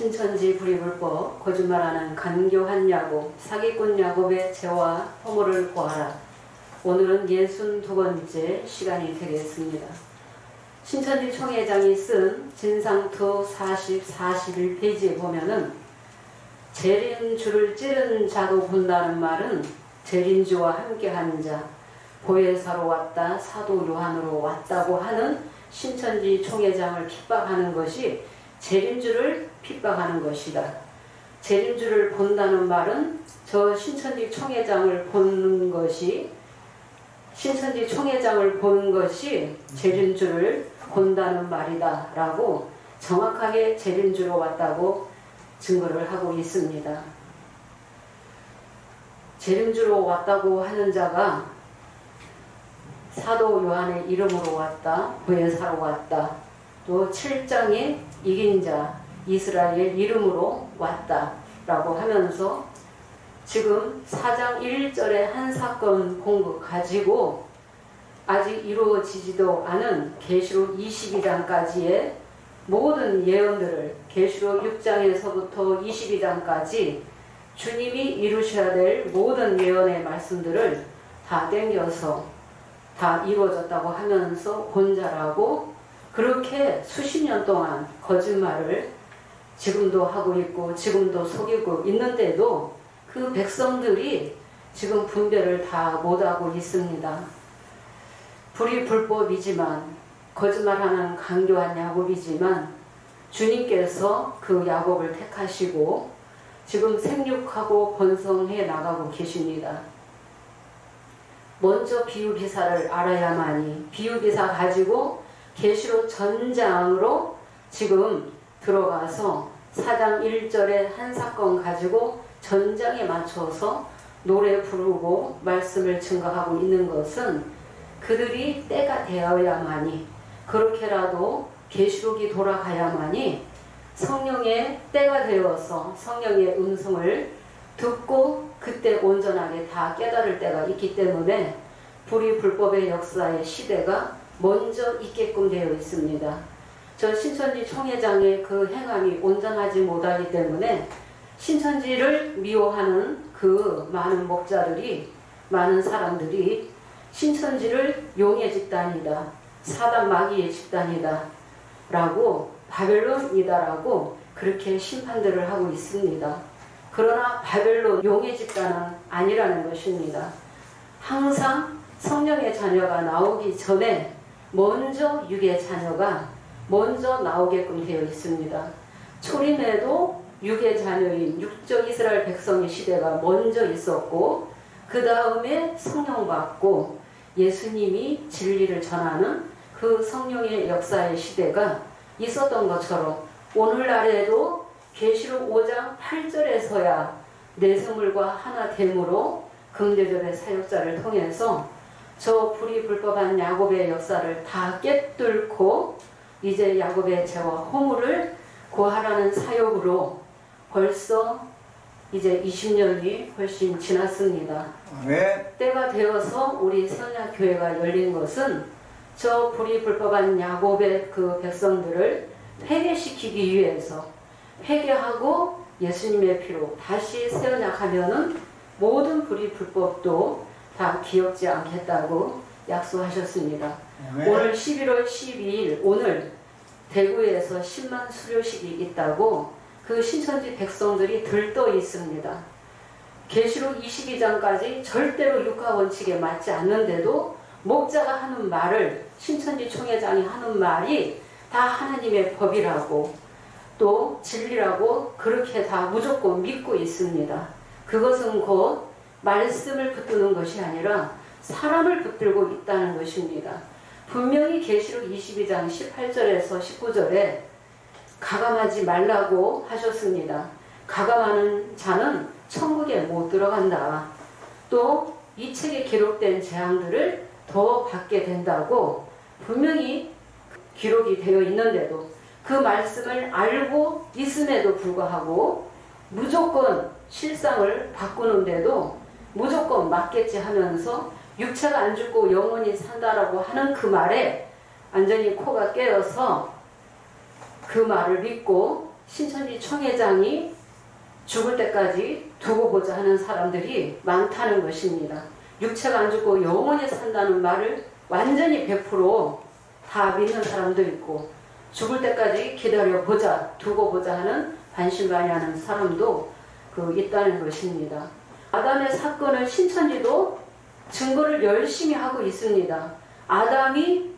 신천지 불이불법 거짓말하는 간교한 야곱 사기꾼 야곱의 죄와 허물을 고하라. 오늘은 62번째 시간이 되겠습니다. 신천지 총회장이 쓴 진상투 41페이지에 보면은 재림주를 찌른 자도 본다는 말은 재림주와 함께한 자, 보혜사로 왔다, 사도 요한으로 왔다고 하는 신천지 총회장을 핍박하는 것이 재림주를 핍박하는 것이다. 재림주를 본다는 말은 저 신천지 총회장을 보는 것이 재림주를 본다는 말이다 라고 정확하게 재림주로 왔다고 증거를 하고 있습니다. 재림주로 왔다고 하는 자가 사도 요한의 이름으로 왔다, 보혜사로 왔다, 또 7장에 이긴 자 이스라엘 이름으로 왔다 라고 하면서 지금 4장 1절의 한 사건 공부 가지고 아직 이루어지지도 않은 계시록 22장까지의 모든 예언들을 계시록 6장에서부터 22장까지 주님이 이루셔야 될 모든 예언의 말씀들을 다 땡겨서 다 이루어졌다고 하면서 본자라고 그렇게 수십 년 동안 거짓말을 지금도 하고 있고 지금도 속이고 있는데도 그 백성들이 지금 분별을 다 못하고 있습니다. 불이 불법이지만 거짓말하는 간교한 야곱이지만 주님께서 그 야곱을 택하시고 지금 생육하고 번성해 나가고 계십니다. 먼저 비유기사를 알아야만이 비유기사 가지고 계시록 전장으로 지금 들어가서 4장 1절의 한 사건 가지고 전장에 맞춰서 노래 부르고 말씀을 증거하고 있는 것은 그들이 때가 되어야만이 그렇게라도 계시록이 돌아가야만이 성령의 때가 되어서 성령의 음성을 듣고 그때 온전하게 다 깨달을 때가 있기 때문에 불이 불법의 역사의 시대가 먼저 있게끔 되어 있습니다. 저 신천지 총회장의 그 행함이 온전하지 못하기 때문에 신천지를 미워하는 그 많은 목자들이 많은 사람들이 신천지를 용의 집단이다, 사단 마귀의 집단이다 라고 바벨론이다 라고 그렇게 심판들을 하고 있습니다. 그러나 바벨론 용의 집단은 아니라는 것입니다. 항상 성령의 자녀가 나오기 전에 먼저 육의 자녀가 먼저 나오게끔 되어 있습니다. 초림에도 육의 자녀인 육적 이스라엘 백성의 시대가 먼저 있었고 그 다음에 성령 받고 예수님이 진리를 전하는 그 성령의 역사의 시대가 있었던 것처럼 오늘날에도 계시록 5장 8절에서야 내세물과 하나 됨으로 금대접의 사역자를 통해서 저 불이 불법한 야곱의 역사를 다 깨뚫고 이제 야곱의 죄와 허물을 고하라는 사역으로 벌써 이제 20년이 훨씬 지났습니다. 아멘. 때가 되어서 우리 세언약교회가 열린 것은 저 불이 불법한 야곱의 그 백성들을 회개시키기 위해서 회개하고 예수님의 피로 다시 세언약하면은 모든 불이 불법도 다 기억지 않겠다고 약속하셨습니다. 아멘. 오늘 11월 12일 오늘 대구에서 10만 수료식이 있다고 그 신천지 백성들이 들떠 있습니다. 계시록 22장까지 절대로 육하 원칙에 맞지 않는데도 목자가 하는 말을 신천지 총회장이 하는 말이 다 하나님의 법이라고 또 진리라고 그렇게 다 무조건 믿고 있습니다. 그것은 곧 말씀을 붙드는 것이 아니라 사람을 붙들고 있다는 것입니다. 분명히 계시록 22장 18절에서 19절에 가감하지 말라고 하셨습니다. 가감하는 자는 천국에 못 들어간다. 또 이 책에 기록된 재앙들을 더 받게 된다고 분명히 기록이 되어 있는데도 그 말씀을 알고 있음에도 불구하고 무조건 실상을 바꾸는데도 무조건 맞겠지 하면서 육체가 안 죽고 영원히 산다라고 하는 그 말에 완전히 코가 깨어서 그 말을 믿고 신천지 총회장이 죽을 때까지 두고 보자 하는 사람들이 많다는 것입니다. 육체가 안 죽고 영원히 산다는 말을 완전히 100%다 믿는 사람도 있고, 죽을 때까지 기다려보자, 두고 보자 하는 반신반의하는 사람도 있다는 것입니다. 아담의 사건을 신천지도 증거를 열심히 하고 있습니다. 아담이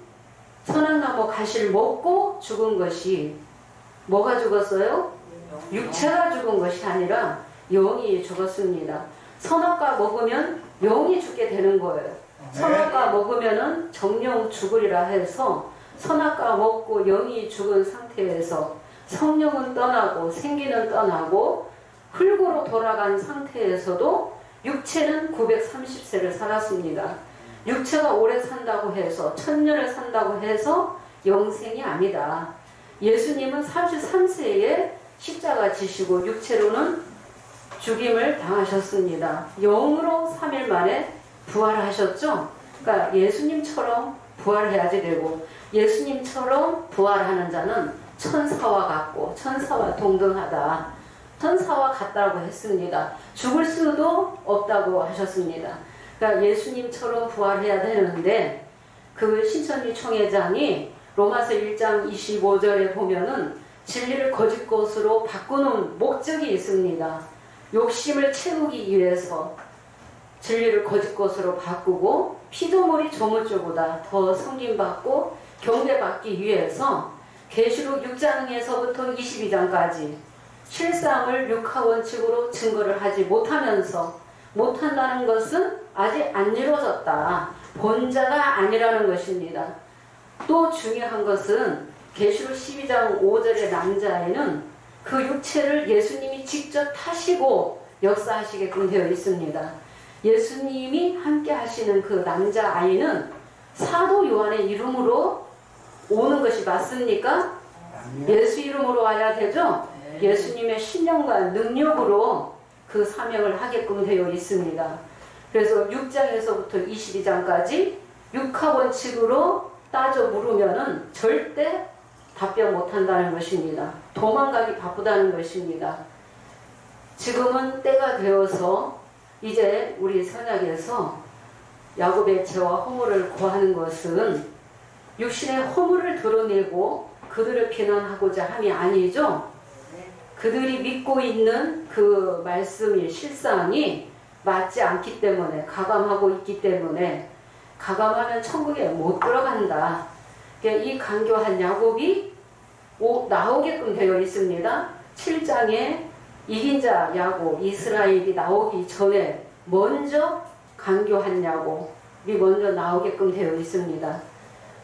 선악나무 가시를 먹고 죽은 것이 뭐가 죽었어요? 육체가 죽은 것이 아니라 영이 죽었습니다. 선악과 먹으면 영이 죽게 되는 거예요. 선악과 먹으면은 정령 죽으리라 해서 선악과 먹고 영이 죽은 상태에서 성령은 떠나고 생기는 떠나고 흙으로 돌아간 상태에서도 육체는 930세를 살았습니다. 육체가 오래 산다고 해서 1000년을 산다고 해서 영생이 아니다. 예수님은 33세에 십자가 지시고 육체로는 죽임을 당하셨습니다. 영으로 3일 만에 부활하셨죠. 그러니까 예수님처럼 부활해야지 되고, 예수님처럼 부활하는 자는 천사와 같고 천사와 동등하다. 천사와 같다고 했습니다. 죽을 수도 없다고 하셨습니다. 그러니까 예수님처럼 부활해야 되는데, 그 신천지 총회장이 로마서 1장 25절에 보면은 진리를 거짓 것으로 바꾸는 목적이 있습니다. 욕심을 채우기 위해서 진리를 거짓 것으로 바꾸고 피조물이 조물주보다 더 섬김받고 경배받기 위해서 계시록 6장에서부터 22장까지 실상을 육하원칙으로 증거를 하지 못한다는 것은 아직 안 이루어졌다. 본자가 아니라는 것입니다. 또 중요한 것은 계시록 12장 5절의 남자에는 그 육체를 예수님이 직접 타시고 역사하시게끔 되어 있습니다. 예수님이 함께 하시는 그 남자아이는 사도 요한의 이름으로 오는 것이 맞습니까? 예수 이름으로 와야 되죠? 예수님의 신령과 능력으로 그 사명을 하게끔 되어 있습니다. 그래서 6장에서부터 22장까지 육하원칙으로 따져 물으면은 절대 답변 못한다는 것입니다. 도망가기 바쁘다는 것입니다. 지금은 때가 되어서 이제 우리 선약에서 야곱의 죄와 허물을 고하는 것은 육신의 허물을 드러내고 그들을 비난하고자 함이 아니죠. 그들이 믿고 있는 그 말씀이 실상이 맞지 않기 때문에, 가감하고 있기 때문에, 가감하면 천국에 못 들어간다. 이 간교한 야곱이 나오게끔 되어 있습니다. 7장에 이긴 자 야곱, 이스라엘이 나오기 전에 먼저 간교한 야곱이 먼저 나오게끔 되어 있습니다.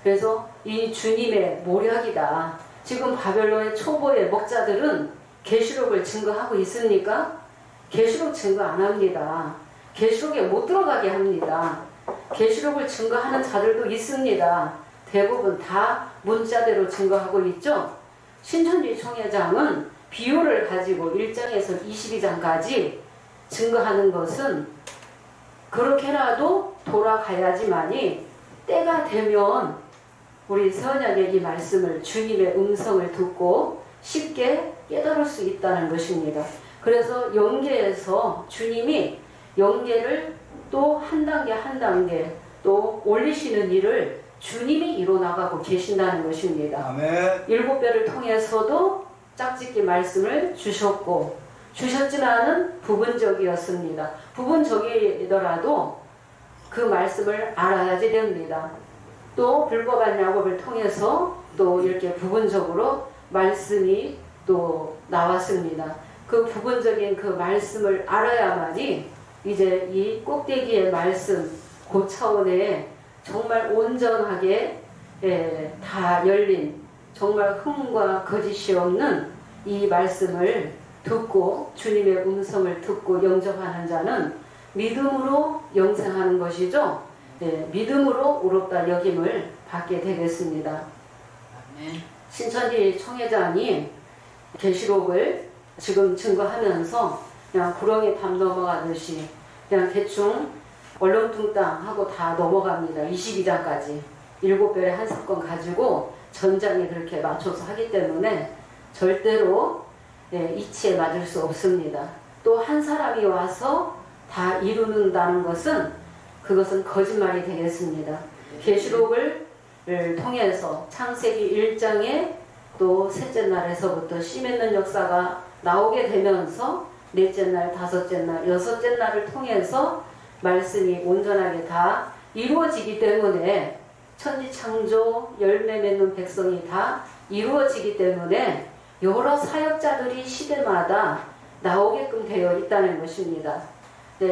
그래서 이 주님의 모략이다. 지금 바벨론의 초보의 목자들은 계시록을 증거하고 있습니까? 계시록 증거 안 합니다. 계시록에 못 들어가게 합니다. 계시록을 증거하는 자들도 있습니다. 대부분 다 문자대로 증거하고 있죠. 신천지 총회장은 비유를 가지고 1장에서 22장까지 증거하는 것은 그렇게라도 돌아가야지만이 때가 되면 우리 선약의 이 말씀을, 주님의 음성을 듣고 쉽게 깨달을 수 있다는 것입니다. 그래서 영계에서 주님이 영계를 또 한 단계 한 단계 또 올리시는 일을 주님이 이뤄나가고 계신다는 것입니다. 아멘. 7배를 통해서도 짝짓기 말씀을 주셨지만은 부분적이었습니다. 부분적이더라도 그 말씀을 알아야지 됩니다. 또 불법한 야곱을 통해서 또 이렇게 부분적으로 말씀이 또 나왔습니다. 그 부분적인 그 말씀을 알아야만이 이제 이 꼭대기의 말씀, 그 차원에 정말 온전하게 다 열린 정말 흠과 거짓이 없는 이 말씀을 듣고 주님의 음성을 듣고 영접하는 자는 믿음으로 영생하는 것이죠. 믿음으로 의롭다 여김을 받게 되겠습니다. 신천지 총회장이 계시록을 지금 증거하면서 그냥 구렁이 담 넘어가듯이 그냥 대충 얼렁뚱땅 하고 다 넘어갑니다. 22장까지 7별의 한 사건 가지고 전장에 그렇게 맞춰서 하기 때문에 절대로 이치에 맞을 수 없습니다. 또 한 사람이 와서 다 이루는다는 것은 그것은 거짓말이 되겠습니다. 계시록을 통해서 창세기 1장에 또 셋째 날에서부터 씨 맺는 역사가 나오게 되면서 넷째 날, 다섯째 날, 여섯째 날을 통해서 말씀이 온전하게 다 이루어지기 때문에 천지창조 열매 맺는 백성이 다 이루어지기 때문에 여러 사역자들이 시대마다 나오게끔 되어 있다는 것입니다.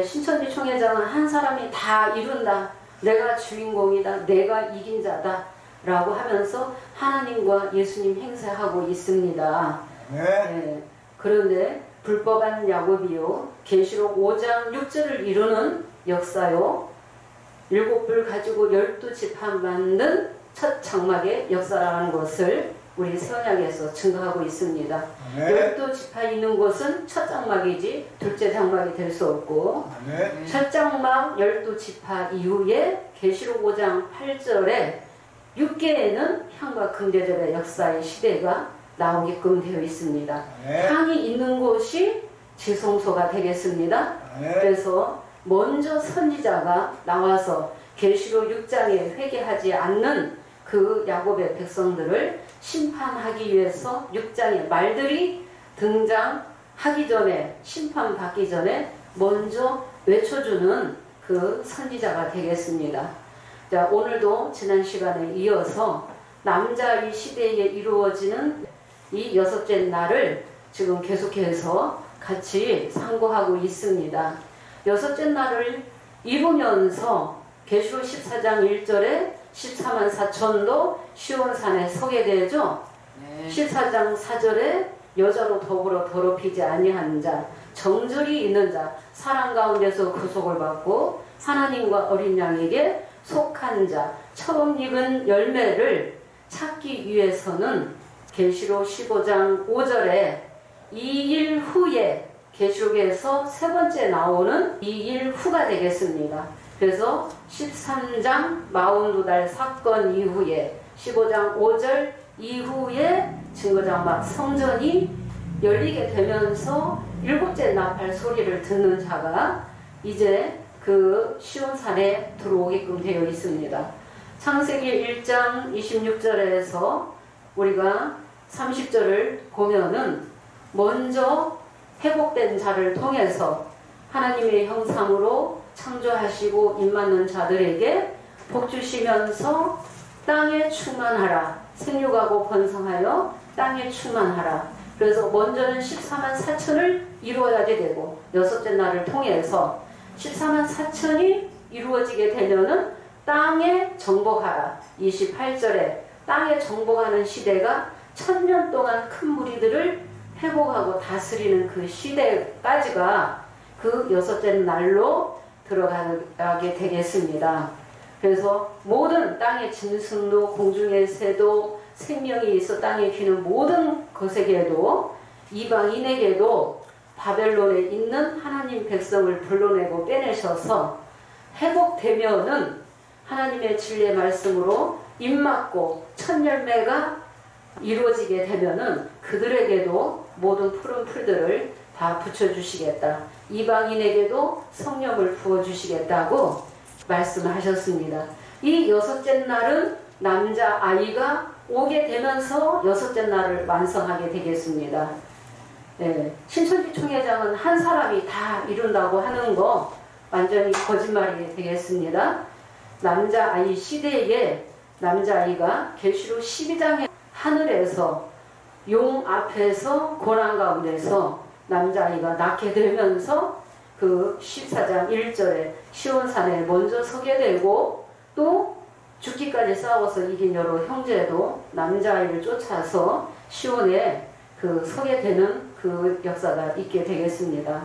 신천지 총회장은 한 사람이 다 이룬다, 내가 주인공이다, 내가 이긴 자다 라고 하면서 하나님과 예수님 행세하고 있습니다. 네. 그런데 불법한 야곱이요, 계시록 5장 6절을 이루는 역사요, 7불 가지고 12지파 만든 첫 장막의 역사라는 것을 우리 서약에서 증거하고 있습니다. 12지파 있는 곳은 첫 장막이지 둘째 장막이 될 수 없고, 첫 장막 12지파 이후에 계시록 5장 8절에 6개에는 향과 금대접의 역사의 시대가 나오게끔 되어 있습니다. 향이 있는 곳이 지성소가 되겠습니다. 그래서 먼저 선지자가 나와서 계시록 6장에 회개하지 않는 그 야곱의 백성들을 심판하기 위해서 6장의 말들이 등장하기 전에, 심판받기 전에 먼저 외쳐주는 그 선지자가 되겠습니다. 자, 오늘도 지난 시간에 이어서 남자의 시대에 이루어지는 이 여섯째 날을 지금 계속해서 같이 상고하고 있습니다. 여섯째 날을 이루면서 계시록 14장 1절에 14만 4천도 시온산에 서게 되죠. 14장 4절에 여자로 더불어 더럽히지 아니한 자, 정절이 있는 자, 사랑 가운데서 구속을 받고 하나님과 어린 양에게 속한 자, 처음 익은 열매를 찾기 위해서는 계시록 15장 5절에 2일 후에 계시록에서 세 번째 나오는 2일 후가 되겠습니다. 그래서 13장 42달 사건 이후에 15장 5절 이후에 증거장막 성전이 열리게 되면서 일곱째 나팔 소리를 듣는 자가 이제 그 시온산에 들어오게끔 되어 있습니다. 창세기 1장 26절에서 우리가 30절을 보면은 먼저 회복된 자를 통해서 하나님의 형상으로 창조하시고 입맞는 자들에게 복 주시면서 땅에 충만하라, 생육하고 번성하여 땅에 충만하라. 그래서 먼저는 14만 4천을 이루어야지 되고 여섯째 날을 통해서 14만 4천이 이루어지게 되면은 땅에 정복하라. 28절에 땅에 정복하는 시대가 1000년 동안 큰 무리들을 회복하고 다스리는 그 시대까지가 그 여섯째 날로 들어가게 되겠습니다. 그래서 모든 땅의 짐승도 공중의 새도 생명이 있어 땅에 기는 모든 것에게도 이방인에게도 바벨론에 있는 하나님 백성을 불러내고 빼내셔서 회복되면은 하나님의 진리의 말씀으로 입맞고 첫 열매가 이루어지게 되면은 그들에게도 모든 푸른 풀들을 다 붙여주시겠다. 이방인에게도 성령을 부어주시겠다고 말씀하셨습니다. 이 여섯째 날은 남자아이가 오게 되면서 여섯째 날을 완성하게 되겠습니다. 신천지 총회장은 한 사람이 다 이룬다고 하는 거 완전히 거짓말이 되겠습니다. 남자아이 시대에 남자아이가 계시록 12장에 하늘에서 용 앞에서 고난 가운데서 남자아이가 낳게 되면서 그 14장 1절에 시온산에 먼저 서게 되고 또 죽기까지 싸워서 이긴 여러 형제도 남자아이를 쫓아서 시온에 그 서게 되는 그 역사가 있게 되겠습니다.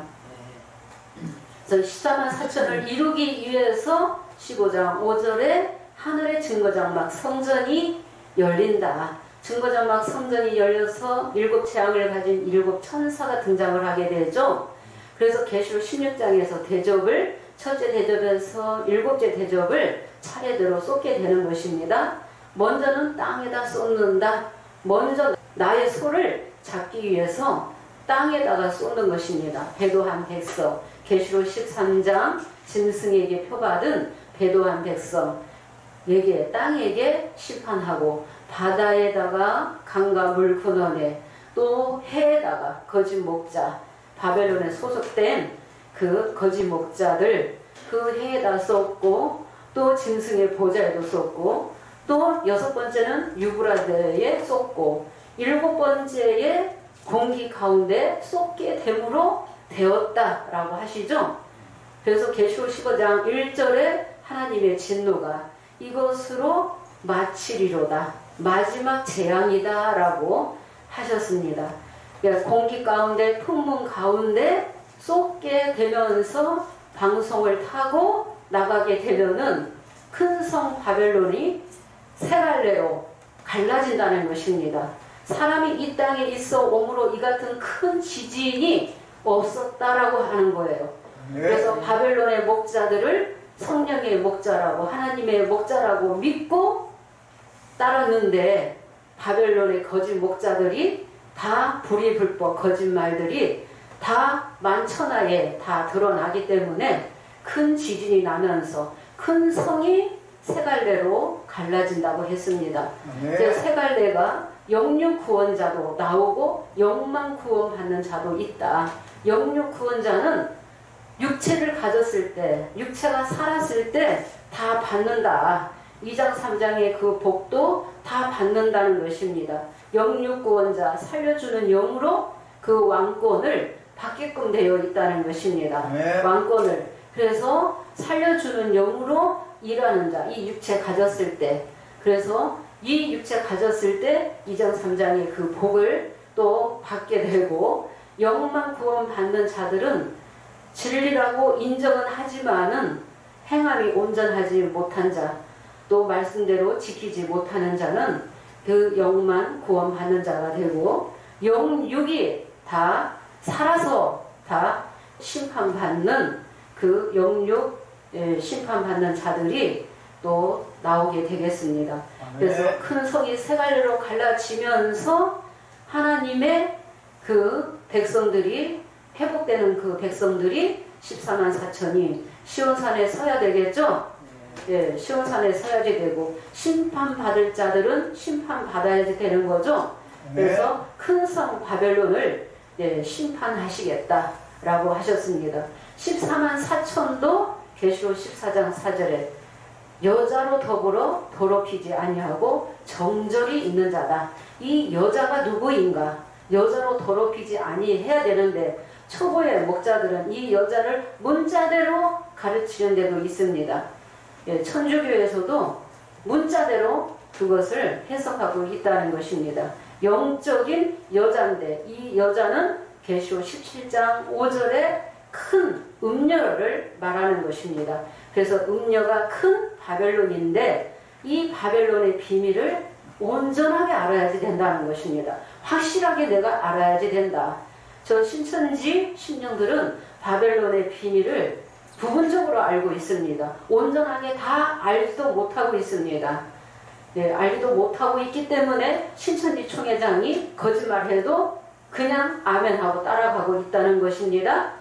그래서 14만 4천을 이루기 위해서 15장 5절에 하늘의 증거장막 성전이 열린다. 증거장막 성전이 열려서 7재앙을 가진 7천사가 등장을 하게 되죠. 그래서 계시록 16장에서 대접을 첫째 대접에서 7째 대접을 차례대로 쏟게 되는 것입니다. 먼저는 땅에다 쏟는다. 먼저 나의 소를 잡기 위해서 땅에다가 쏟는 것입니다. 배도한 백성, 계시록 13장 짐승에게 표받은 배도한 백성에게 땅에게 심판하고, 바다에다가 강과 물 근원에, 또 해에다가 거짓 목자, 바벨론에 소속된 그 거짓 목자들 그 해에다 쏟고, 또 짐승의 보좌에도 쏟고, 또 6번째는 유브라데에 쏟고, 7번째에 공기 가운데 쏟게 됨으로 되었다라고 하시죠. 그래서 계시록 15장 1절에 하나님의 진노가 이것으로 마치리로다, 마지막 재앙이다 라고 하셨습니다. 그러니까 공기 가운데, 풍문 가운데 쏟게 되면서 방송을 타고 나가게 되면은 큰 성 바벨론이 세 갈래로 갈라진다는 것입니다. 사람이 이 땅에 있어 오므로 이 같은 큰 지진이 없었다라고 하는 거예요. 그래서 바벨론의 목자들을 성령의 목자라고, 하나님의 목자라고 믿고 따랐는데, 바벨론의 거짓 목자들이 다 불의불법 거짓말들이 다 만천하에 다 드러나기 때문에 큰 지진이 나면서 큰 성이 세 갈래로 갈라진다고 했습니다. 세 갈래가 영육 구원자도 나오고 영만 구원받는 자도 있다. 영육 구원자는 육체를 가졌을 때, 육체가 살았을 때 다 받는다. 2장 3장의 그 복도 다 받는다는 것입니다. 영육 구원자, 살려주는 영으로 그 왕권을 받게끔 되어 있다는 것입니다. 왕권을. 그래서 살려주는 영으로 일하는 자, 이 육체 가졌을 때, 그래서 이 육체 가졌을 때 2장 3장의 그 복을 또 받게 되고, 영만 구원받는 자들은 진리라고 인정은 하지만은 행함이 온전하지 못한 자, 또 말씀대로 지키지 못하는 자는 그 영만 구원받는 자가 되고, 영육이 다 살아서 다 심판받는 그 영육 심판받는 자들이 또 나오게 되겠습니다. 그래서 큰 성이 세 갈래로 갈라지면서 하나님의 그 백성들이, 회복되는 그 백성들이 14만 4천이 시온산에 서야 되겠죠? 예, 시온산에 서야지 되고, 심판받을 자들은 심판받아야지 되는 거죠. 그래서 큰 성 바벨론을 심판하시겠다라고 하셨습니다. 14만 4천도 계시록 14장 4절에 여자로 더불어 더럽히지 아니하고 정절이 있는 자다. 이 여자가 누구인가? 여자로 더럽히지 아니해야 되는데, 초보의 목자들은 이 여자를 문자대로 가르치는 데도 있습니다. 예, 천주교에서도 문자대로 그것을 해석하고 있다는 것입니다. 영적인 여자인데, 이 여자는 계시록 17장 5절에 큰 음녀를 말하는 것입니다. 그래서 음녀가 큰 바벨론인데, 이 바벨론의 비밀을 온전하게 알아야지 된다는 것입니다. 확실하게 내가 알아야지 된다. 저 신천지 신령들은 바벨론의 비밀을 부분적으로 알고 있습니다. 온전하게 다 알지도 못하고 있습니다. 네, 알지도 못하고 있기 때문에 신천지 총회장이 거짓말해도 그냥 아멘하고 따라가고 있다는 것입니다.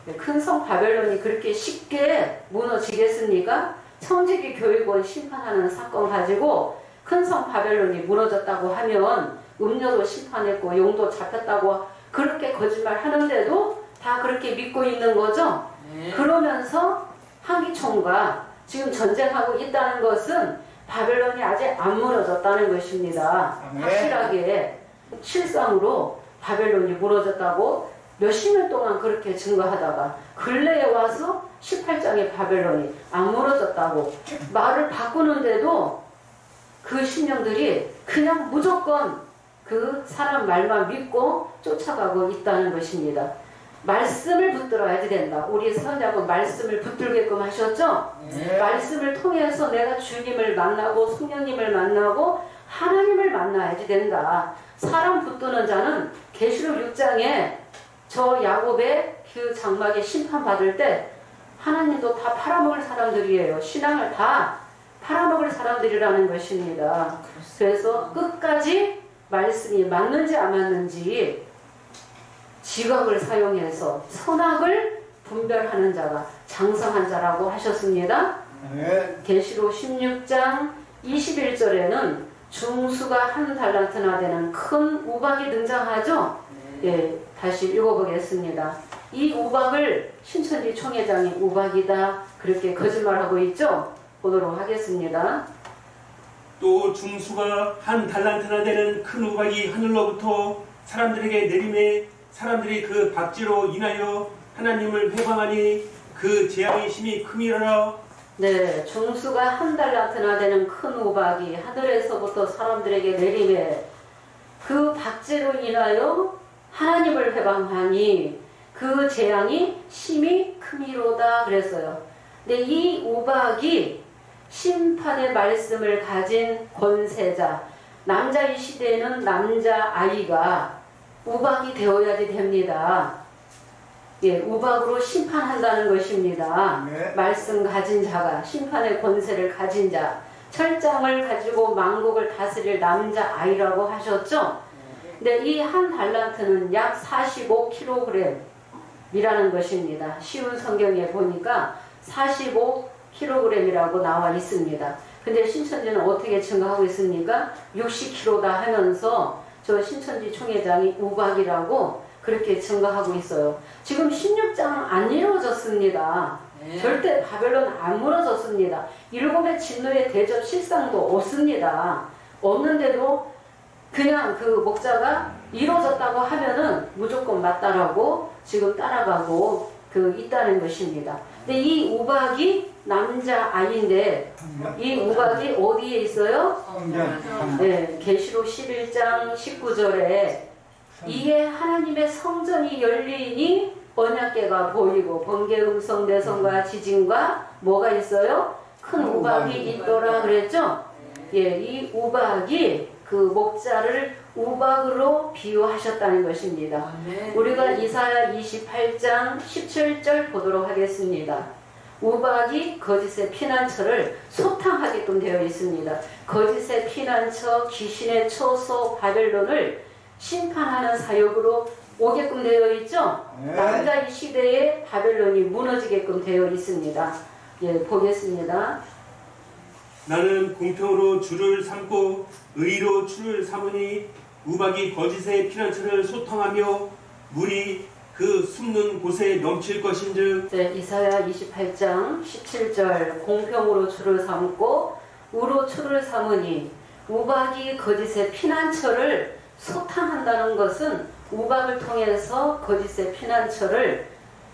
네, 큰 성 바벨론이 그렇게 쉽게 무너지겠습니까? 청지기 교육원 심판하는 사건 가지고 큰 성 바벨론이 무너졌다고 하면, 음녀도 심판했고 용도 잡혔다고 그렇게 거짓말 하는데도 다 그렇게 믿고 있는 거죠. 그러면서 한기총과 지금 전쟁하고 있다는 것은 바벨론이 아직 안 무너졌다는 것입니다. 확실하게 실상으로 바벨론이 무너졌다고 몇십 년 동안 그렇게 증거하다가 근래에 와서 18장의 바벨론이 안 무너졌다고 말을 바꾸는데도 그 신령들이 그냥 무조건 그 사람 말만 믿고 쫓아가고 있다는 것입니다. 말씀을 붙들어야지 된다. 우리 선자분 말씀을 붙들게끔 하셨죠? 말씀을 통해서 내가 주님을 만나고 성령님을 만나고 하나님을 만나야지 된다. 사람 붙드는 자는 계시록 6장에 저 야곱의 그 장막에 심판받을 때 하나님도 다 팔아먹을 사람들이에요. 신앙을 다 팔아먹을 사람들이라는 것입니다. 그래서 끝까지 말씀이 맞는지 안 맞는지 지각을 사용해서 선악을 분별하는 자가 장성한 자라고 하셨습니다. 네. 계시록 16장 21절에는 중수가 한 달란트나 되는 큰 우박이 등장하죠. 예, 다시 읽어보겠습니다. 이 우박을 신천지 총회장이 우박이다 그렇게 거짓말하고 있죠. 보도록 하겠습니다. 또 중수가 한 달란트나 되는 큰 우박이 하늘로부터 사람들에게 내림에 사람들이 그 박지로 인하여 하나님을 회방하니 그 재앙의 심이 크미러라. 네, 중수가 한 달란트나 되는 큰 우박이 하늘에서부터 사람들에게 내림에 그 박제로 인하여 하나님을 회방하니 그 재앙이 심히 크미로다 그랬어요. 근데 이 우박이 심판의 말씀을 가진 권세자, 남자의 시대에는 남자아이가 우박이 되어야지 됩니다. 예, 우박으로 심판한다는 것입니다. 네. 말씀 가진 자가, 심판의 권세를 가진 자, 철장을 가지고 만국을 다스릴 남자아이라고 하셨죠? 근데 이 한 달란트는 약 45kg이라는 것입니다. 쉬운 성경에 보니까 45kg이라고 나와 있습니다. 근데 신천지는 어떻게 증거하고 있습니까? 60kg다 하면서 저 신천지 총회장이 우박이라고 그렇게 증거하고 있어요. 지금 16장 안 이루어졌습니다. 네. 절대 바벨론 안 무너졌습니다. 일곱의 진노의 대접 실상도 없습니다. 없는데도 그냥 그 목자가 이루어졌다고 하면은 무조건 맞다라고 지금 따라가고 있다는 것입니다. 근데 이 우박이 남자아이인데 이 우박이 어디에 있어요? 네, 계시록 11장 19절에 이에 하나님의 성전이 열리니 언약궤가 보이고 번개 음성 내성과 지진과 뭐가 있어요? 큰 우박이 있더라 그랬죠? 예, 이 우박이 그 목자를 우박으로 비유하셨다는 것입니다. 우리가 이사야 28장 17절 보도록 하겠습니다. 우박이 거짓의 피난처를 소탕하게끔 되어 있습니다. 거짓의 피난처, 귀신의 처소 바벨론을 심판하는 사역으로 오게끔 되어 있죠. 네. 남자의 시대에 바벨론이 무너지게끔 되어 있습니다. 예, 보겠습니다. 나는 공평으로 주를 삼고 의로 추를 삼으니 우박이 거짓의 피난처를 소탕하며 물이 그 숨는 곳에 넘칠 것인즉. 네, 이사야 28장 17절 공평으로 주를 삼고 의로 추를 삼으니 우박이 거짓의 피난처를 소탕한다는 것은 우박을 통해서 거짓의 피난처를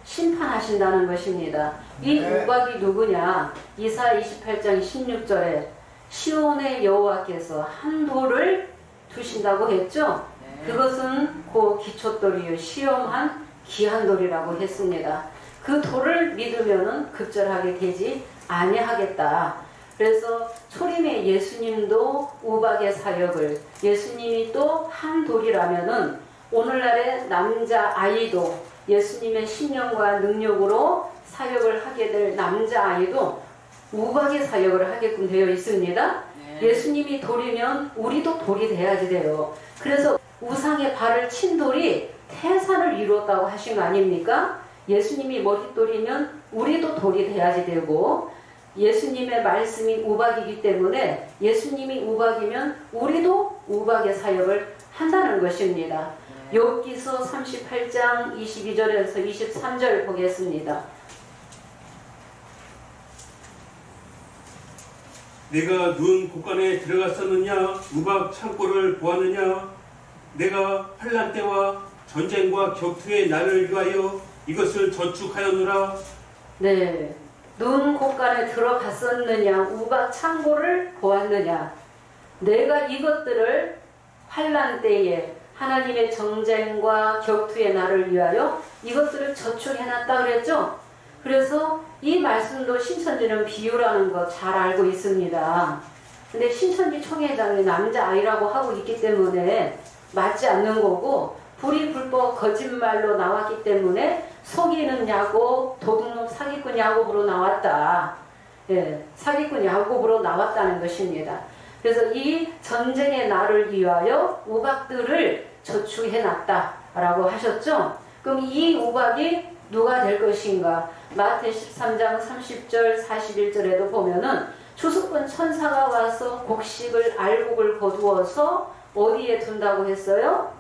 심판하신다는 것입니다. 이 네. 우박이 누구냐? 이사야 28장 16절에 시온의 여호와께서 한 돌을 두신다고 했죠? 그것은 그 기초돌이요 시험한 귀한 돌이라고 했습니다. 그 돌을 믿으면은 급절하게 되지 아니하겠다. 그래서 초림의 예수님도 우박의 사역을, 예수님이 또 한 돌이라면은 오늘날의 남자아이도 예수님의 신령과 능력으로 사역을 하게 될 남자아이도 우박의 사역을 하게끔 되어 있습니다. 예수님이 돌이면 우리도 돌이 돼야지 돼요. 그래서 우상의 발을 친 돌이 태산을 이루었다고 하신 거 아닙니까? 예수님이 머릿돌이면 우리도 돌이 돼야지 되고, 예수님의 말씀이 우박이기 때문에 예수님이 우박이면 우리도 우박의 사역을 한다는 것입니다. 욥기서 38장 22절에서 23절 보겠습니다. 내가 누운 곳간에 들어갔었느냐? 우박 창고를 보았느냐? 내가 환난 때와 전쟁과 격투의 날을 위하여 이것을 저축하였노라. 네, 눈 곳간에 들어갔었느냐? 우박 창고를 보았느냐? 내가 이것들을 환난 때에 하나님의 정쟁과 격투의 날을 위하여 이것들을 저축해놨다 그랬죠? 그래서 이 말씀도 신천지는 비유라는 거 잘 알고 있습니다. 근데 신천지 총회장이 남자아이라고 하고 있기 때문에 맞지 않는 거고, 불이 불법 거짓말로 나왔기 때문에 속이는 야곱, 도둑놈 사기꾼 야곱으로 나왔다. 예, 사기꾼 야곱으로 나왔다는 것입니다. 그래서 이 전쟁의 날을 위하여 우박들을 저축해놨다라고 하셨죠. 그럼 이 우박이 누가 될 것인가? 마태 13장 30절 41절에도 보면은 주수꾼 천사가 와서 곡식을 알곡을 거두어서 어디에 둔다고 했어요?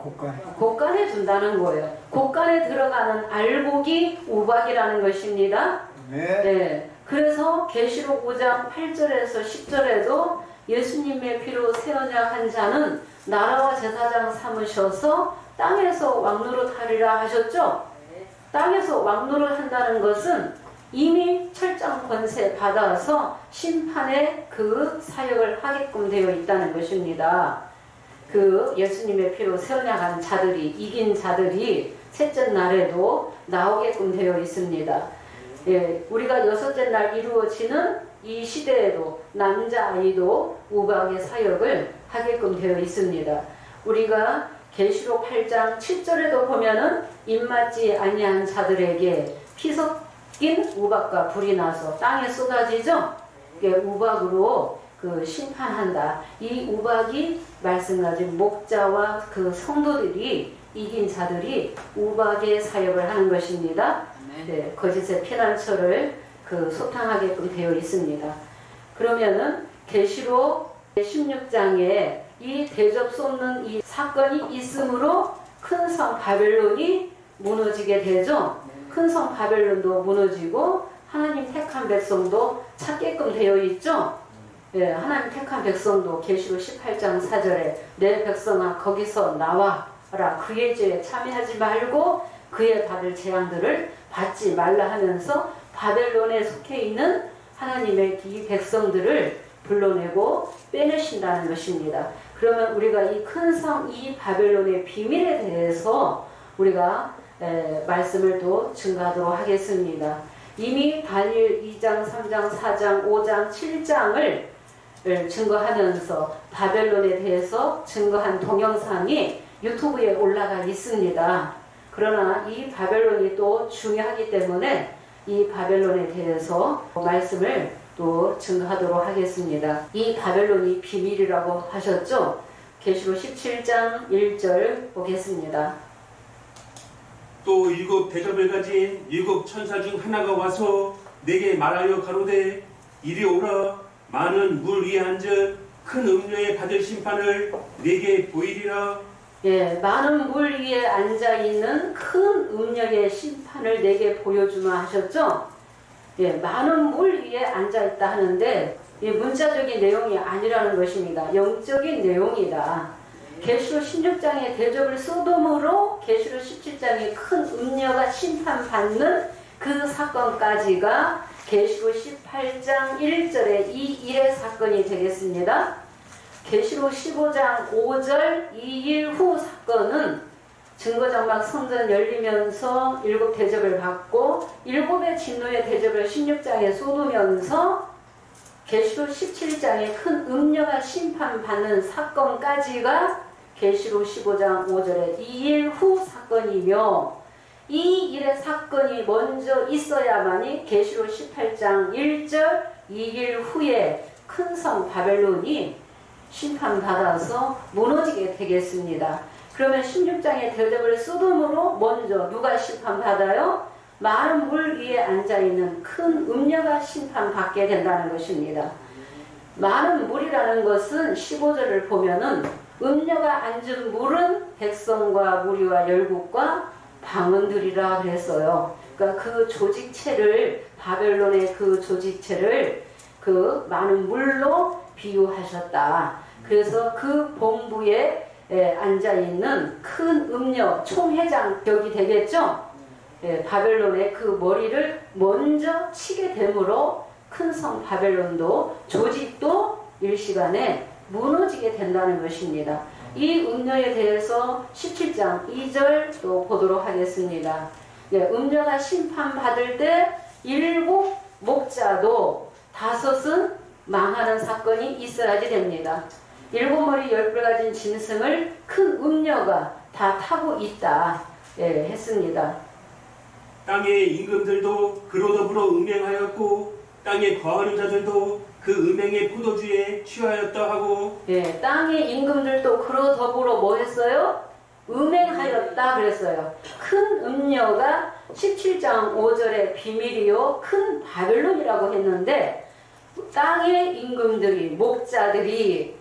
곡간에 둔다는 거예요. 곡간에 들어가는 알곡이 우박이라는 것입니다. 네. 그래서 계시록 5장 8절에서 10절에도 예수님의 피로 새 언약한 자는 나라와 제사장 삼으셔서 땅에서 왕노릇하리라 하셨죠? 땅에서 왕노릇 한다는 것은 이미 철장 권세 받아서 심판의 그 사역을 하게끔 되어 있다는 것입니다. 그 예수님의 피로 새 언약한 자들이, 이긴 자들이 셋째 날에도 나오게끔 되어 있습니다. 예, 우리가 여섯째 날 이루어지는 이 시대에도 남자아이도 우박의 사역을 하게끔 되어 있습니다. 우리가 계시록 8장 7절에도 보면은 입맞지 아니한 자들에게 피 섞인 우박과 불이 나서 땅에 쏟아지죠. 우박으로 그 심판한다. 이 우박이 말씀하신 목자와 그 성도들이 이긴 자들이 우박의 사역을 하는 것입니다. 네, 거짓의 피난처를 그 소탕하게끔 되어 있습니다. 그러면은 계시록 16장에 이 대접 쏟는 이 사건이 있으므로 큰 성 바벨론이 무너지게 되죠. 큰 성 바벨론도 무너지고 하나님 택한 백성도 찾게끔 되어 있죠. 예, 하나님 택한 백성도 계시록 18장 4절에 내 백성아 거기서 나와라. 그의 죄에 참여하지 말고 그의 받을 재앙들을 받지 말라 하면서 바벨론에 속해 있는 하나님의 이 백성들을 불러내고 빼내신다는 것입니다. 그러면 우리가 이 큰 성 이 바벨론의 비밀에 대해서 우리가 말씀을 또 증거하도록 하겠습니다. 이미 다니엘 2장, 3장, 4장, 5장, 7장을 증거하면서 바벨론에 대해서 증거한 동영상이 유튜브에 올라가 있습니다. 그러나 이 바벨론이 또 중요하기 때문에 이 바벨론에 대해서 말씀을 또 증거하도록 하겠습니다. 이 바벨론이 비밀이라고 하셨죠? 계시록 17장 1절 보겠습니다. 또 일곱 대접을 가진 일곱 천사 중 하나가 와서 내게 말하여 가로되 이리 오라. 많은 물 위에 앉아 큰 음료에 받을 심판을 내게 보이리라. 예, 많은 물 위에 앉아있는 큰 음녀의 심판을 내게 보여주마 하셨죠? 예, 많은 물 위에 앉아있다 하는데 이 문자적인 내용이 아니라는 것입니다. 영적인 내용이다. 계시록 16장의 대접을 소돔으로 계시록 17장의 큰 음녀가 심판받는 그 사건까지가 계시록 18장 1절의 이 일의 사건이 되겠습니다. 계시록 15장 5절 이 일 후 사건은 증거장막 성전 열리면서 일곱 대접을 받고 일곱의 진노의 대접을 16장에 쏟으면서 계시록 17장에 큰 음녀가 심판받는 사건까지가 계시록 15장 5절의 이 일 후 사건이며 이 일의 사건이 먼저 있어야만이 계시록 18장 1절 이 일 후에 큰 성 바벨론이 심판받아서 무너지게 되겠습니다. 그러면 16장의 대접을 쏟음으로 먼저 누가 심판받아요? 많은 물 위에 앉아있는 큰 음녀가 심판받게 된다는 것입니다. 많은 물이라는 것은 15절을 보면은 음녀가 앉은 물은 백성과 무리와 열국과 방언들이라 그랬어요. 그러니까 그 조직체를 바벨론의 그 조직체를 그 많은 물로 비유하셨다. 그래서 그 본부에 앉아있는 큰 음녀 총회장 격이 되겠죠. 바벨론의 그 머리를 먼저 치게 되므로 큰 성 바벨론도 조직도 일시간에 무너지게 된다는 것입니다. 이 음녀에 대해서 17장 2절 또 보도록 하겠습니다. 음녀가 심판받을 때 일곱 목자도 다섯은 망하는 사건이 있어야지 됩니다. 일곱 머리 열 뿔 가진 짐승을 큰 음녀가 다 타고 있다 했습니다. 땅의 임금들도 그로 더불어 음행하였고 땅에 거하는 자들도 그 음행의 포도주에 취하였다 하고 땅의 임금들도 그로 더불어 뭐 했어요? 음행하였다 그랬어요. 큰 음녀가 17장 5절에 비밀이요 큰 바벨론이라고 했는데 땅의 임금들이 목자들이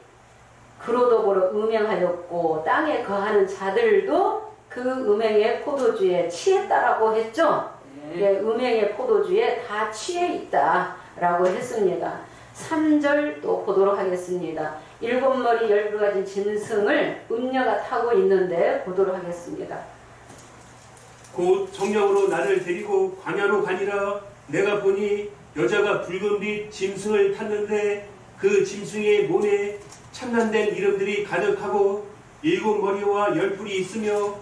그로더고로 음행하였고 땅에 거하는 자들도 그 음행의 포도주에 취했다라고 했죠. 예, 음행의 포도주에 다 취해 있다라고 했습니다. 3절 또 보도록 하겠습니다. 7머리 12가지 짐승을 음녀가 타고 있는데 보도록 하겠습니다. 곧 정령으로 나를 데리고 광야로 가니라. 내가 보니 여자가 붉은빛 짐승을 탔는데 그 짐승의 몸에 참난된 이름들이 가득하고 7머리와 10뿔이 있으며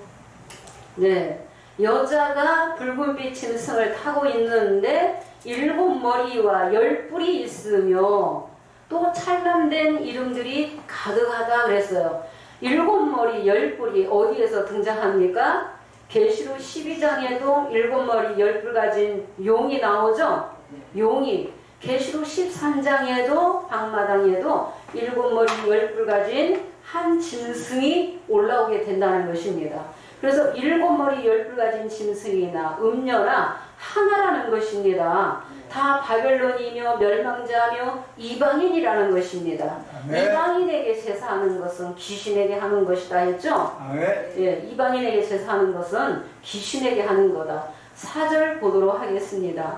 네, 여자가 붉은빛 짐승을 타고 있는데 7머리와 10뿔이 있으며 또 찬란된 이름들이 가득하다 그랬어요. 7머리 10뿔이 어디에서 등장합니까? 계시록 12장에도 7머리 10뿔 가진 용이 나오죠. 용이 계시록 13장에도 방마당에도 7머리 10뿔 가진 한 짐승이 올라오게 된다는 것입니다. 그래서 7머리 10뿔 가진 짐승이나 음녀나 하나라는 것입니다. 다 바벨론이며 멸망자며 이방인이라는 것입니다. 아멘. 이방인에게 제사하는 것은 귀신에게 하는 것이다 했죠? 아멘. 예, 이방인에게 제사하는 것은 귀신에게 하는 거다. 4절 보도록 하겠습니다.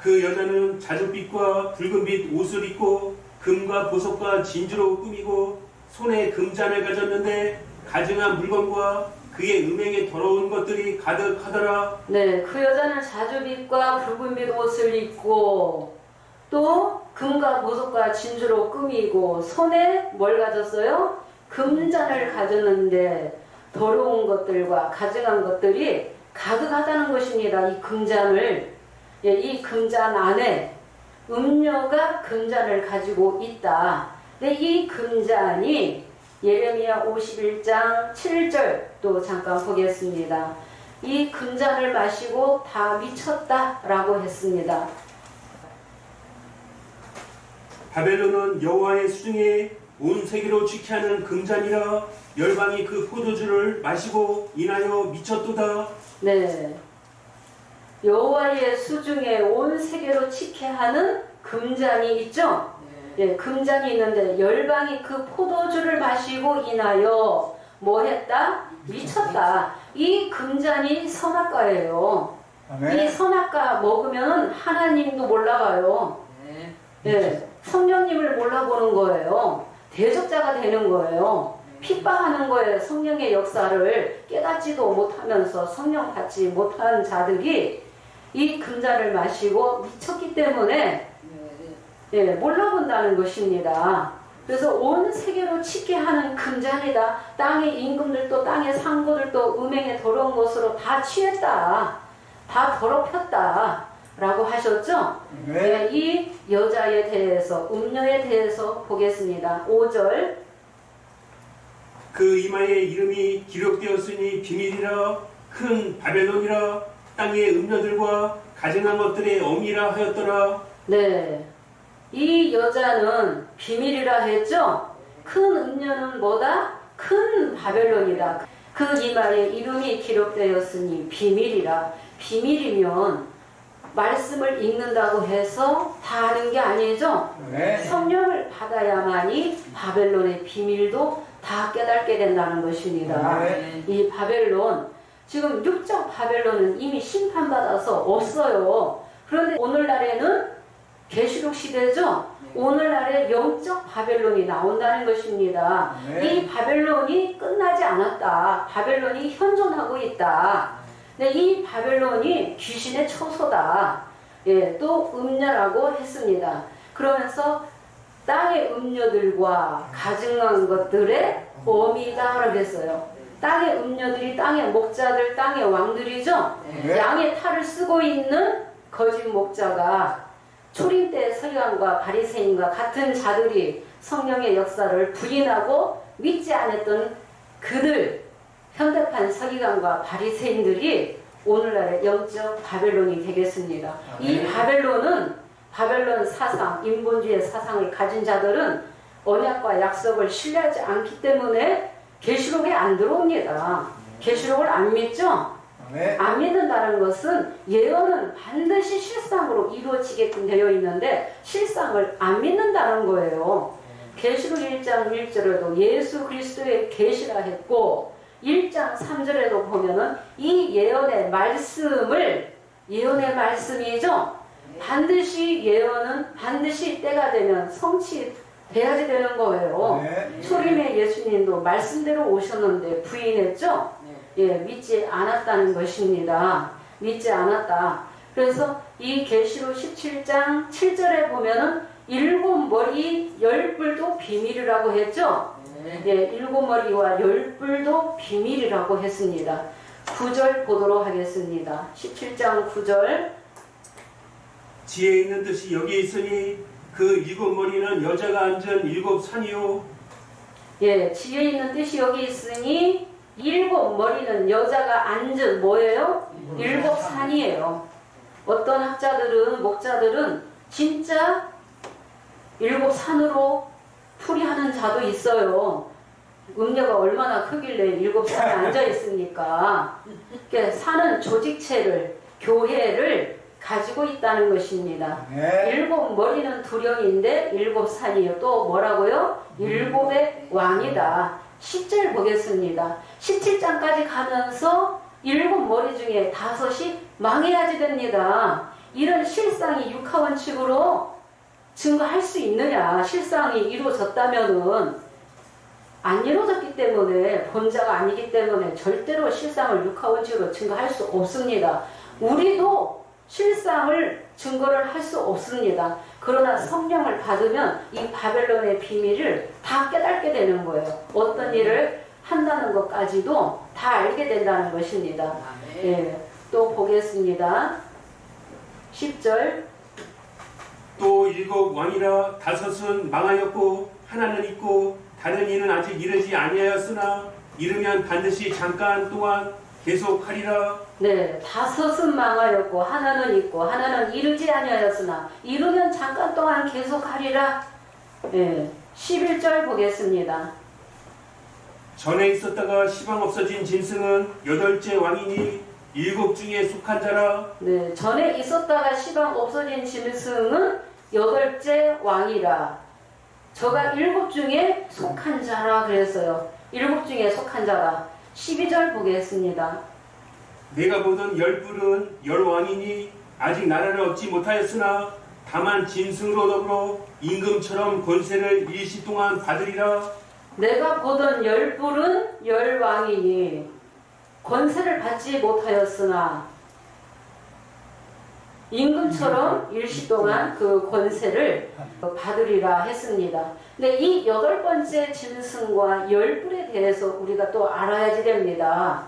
그 여자는 자줏빛과 붉은빛 옷을 입고 금과 보석과 진주로 꾸미고 손에 금잔을 가졌는데 가증한 물건과 그의 음행에 더러운 것들이 가득하더라. 네, 그 여자는 자주빛과 붉은빛 옷을 입고 또 금과 보석과 진주로 꾸미고 손에 뭘 가졌어요? 금잔을 가졌는데 더러운 것들과 가증한 것들이 가득하다는 것입니다. 이 금잔을, 예, 이 금잔 안에 음녀가 금잔을 가지고 있다. 근데 이 금잔이 예레미야 51장 7절 또 잠깐 보겠습니다. 이 금잔을 마시고 다 미쳤다라고 했습니다. 바벨론은 여호와의 수중에 온 세계로 취케하는 금잔이라. 열방이 그 포도주를 마시고 인하여 미쳤도다. 네, 여호와의 수중에 온 세계로 취케하는 금잔이 있죠. 예, 금잔이 있는데 열방이 그 포도주를 마시고 인하여 뭐 했다? 미쳤다. 이 금잔이 선악과예요. 이 아멘. 선악과 먹으면 하나님도 몰라가요. 예, 성령님을 몰라보는 거예요. 대적자가 되는 거예요. 핍박하는 거예요. 성령의 역사를 깨닫지도 못하면서 성령 받지 못한 자들이 이 금잔을 마시고 미쳤기 때문에 예, 몰라본다는 것입니다. 그래서 온 세계로 치게 하는 금잔이다. 땅의 임금들도 땅의 상고들도 음행에 더러운 것으로 다 취했다. 다 더럽혔다. 라고 하셨죠? 네, 이 여자에 대해서, 음녀에 대해서 보겠습니다. 5절. 그 이마에 이름이 기록되었으니 비밀이라. 큰 바벨론이라. 땅의 음녀들과 가증한 것들의 어미라 하였더라. 네. 이 여자는 비밀이라 했죠? 큰 음녀는 뭐다? 큰 바벨론이다. 그 이마에 이름이 기록되었으니 비밀이라. 비밀이면 말씀을 읽는다고 해서 다 아는 게 아니죠? 네. 성령을 받아야만이 바벨론의 비밀도 다 깨닫게 된다는 것입니다. 네. 이 바벨론, 지금 육적 바벨론은 이미 심판받아서 없어요. 그런데 오늘날에는 계시록 시대죠. 오늘날에 영적 바벨론이 나온다는 것입니다. 네. 이 바벨론이 끝나지 않았다. 바벨론이 현존하고 있다. 근데 이 바벨론이 귀신의 처소다. 예, 또 음녀라고 했습니다. 그러면서 땅의 음녀들과 가증한 것들의 어미다 그랬어요. 땅의 음녀들이 땅의 목자들, 땅의 왕들이죠. 네. 양의 탈을 쓰고 있는 거짓 목자가 초림 때 서기관과 바리새인과 같은 자들이 성령의 역사를 부인하고 믿지 않았던 그들, 현대판 서기관과 바리새인들이 오늘날의 영적 바벨론이 되겠습니다. 이 바벨론은 바벨론 사상, 인본주의 사상을 가진 자들은 언약과 약속을 신뢰하지 않기 때문에 계시록에 안 들어옵니다. 계시록을 안 믿죠? 네. 안 믿는다는 것은 예언은 반드시 실상으로 이루어지게끔 되어 있는데 실상을 안 믿는다는 거예요. 계시록 1장 1절에도 예수 그리스도의 계시라 했고 1장 3절에도 보면은 이 예언의 말씀이죠. 반드시 예언은 반드시 때가 되면 성취돼야지 되는 거예요. 네. 초림의 예수님도 말씀대로 오셨는데 부인했죠? 예, 믿지 않았다는 것입니다. 믿지 않았다. 그래서 이 계시록 17장 7절에 보면은 일곱 머리 열 뿔도 비밀이라고 했죠? 예, 일곱 머리와 열 뿔도 비밀이라고 했습니다. 9절 보도록 하겠습니다. 17장 9절. 지혜 있는 뜻이 여기 있으니 그 일곱 머리는 여자가 앉은 일곱 산이요. 예, 지혜 있는 뜻이 여기 있으니 일곱 머리는 여자가 앉은 뭐예요? 일곱 산이에요. 어떤 학자들은, 목자들은 진짜 일곱 산으로 풀이하는 자도 있어요. 음녀가 얼마나 크길래 일곱 산에 앉아 있습니까? 그러니까 산은 조직체를, 교회를 가지고 있다는 것입니다. 네. 일곱 머리는 두령인데 일곱 산이에요. 또 뭐라고요? 일곱의 왕이다. 10절 보겠습니다. 17장까지 가면서 일곱 머리 중에 다섯이 망해야지 됩니다. 이런 실상이 육하원칙으로 증거할 수 있느냐? 실상이 이루어졌다면은 안 이루어졌기 때문에 본자가 아니기 때문에 절대로 실상을 육하원칙으로 증거할 수 없습니다. 우리도 실상을 증거를 할 수 없습니다. 그러나 성령을 받으면 이 바벨론의 비밀을 다 깨닫게 되는 거예요. 어떤 일을 한다는 것까지도 다 알게 된다는 것입니다. 예, 또 보겠습니다. 10절. 또 일곱 왕이라 다섯은 망하였고 하나는 있고 다른 이는 아직 이르지 아니하였으나 이르면 반드시 잠깐 동안 계속하리라. 네, 다섯은 망하였고 하나는 있고 하나는 이르지 아니하였으나 이르면 잠깐 동안 계속하리라. 예, 11절 보겠습니다. 전에 있었다가 시방 없어진 짐승은 여덟째 왕이니 일곱 중에 속한 자라. 네, 전에 있었다가 시방 없어진 짐승은 여덟째 왕이라. 저가 일곱 중에 속한 자라 그랬어요. 일곱 중에 속한 자라. 12절 보겠습니다. 내가 보던 열 뿔은 열 왕이니 아직 나라를 얻지 못하였으나 다만 짐승으로 더불어 임금처럼 권세를 일시 동안 받으리라. 내가 보던 열 뿔은 열 왕이니 권세를 받지 못하였으나 임금처럼 일시 동안 그 권세를 받으리라 했습니다. 근데 이 여덟 번째 짐승과 열 뿔에 대해서 우리가 또 알아야지 됩니다.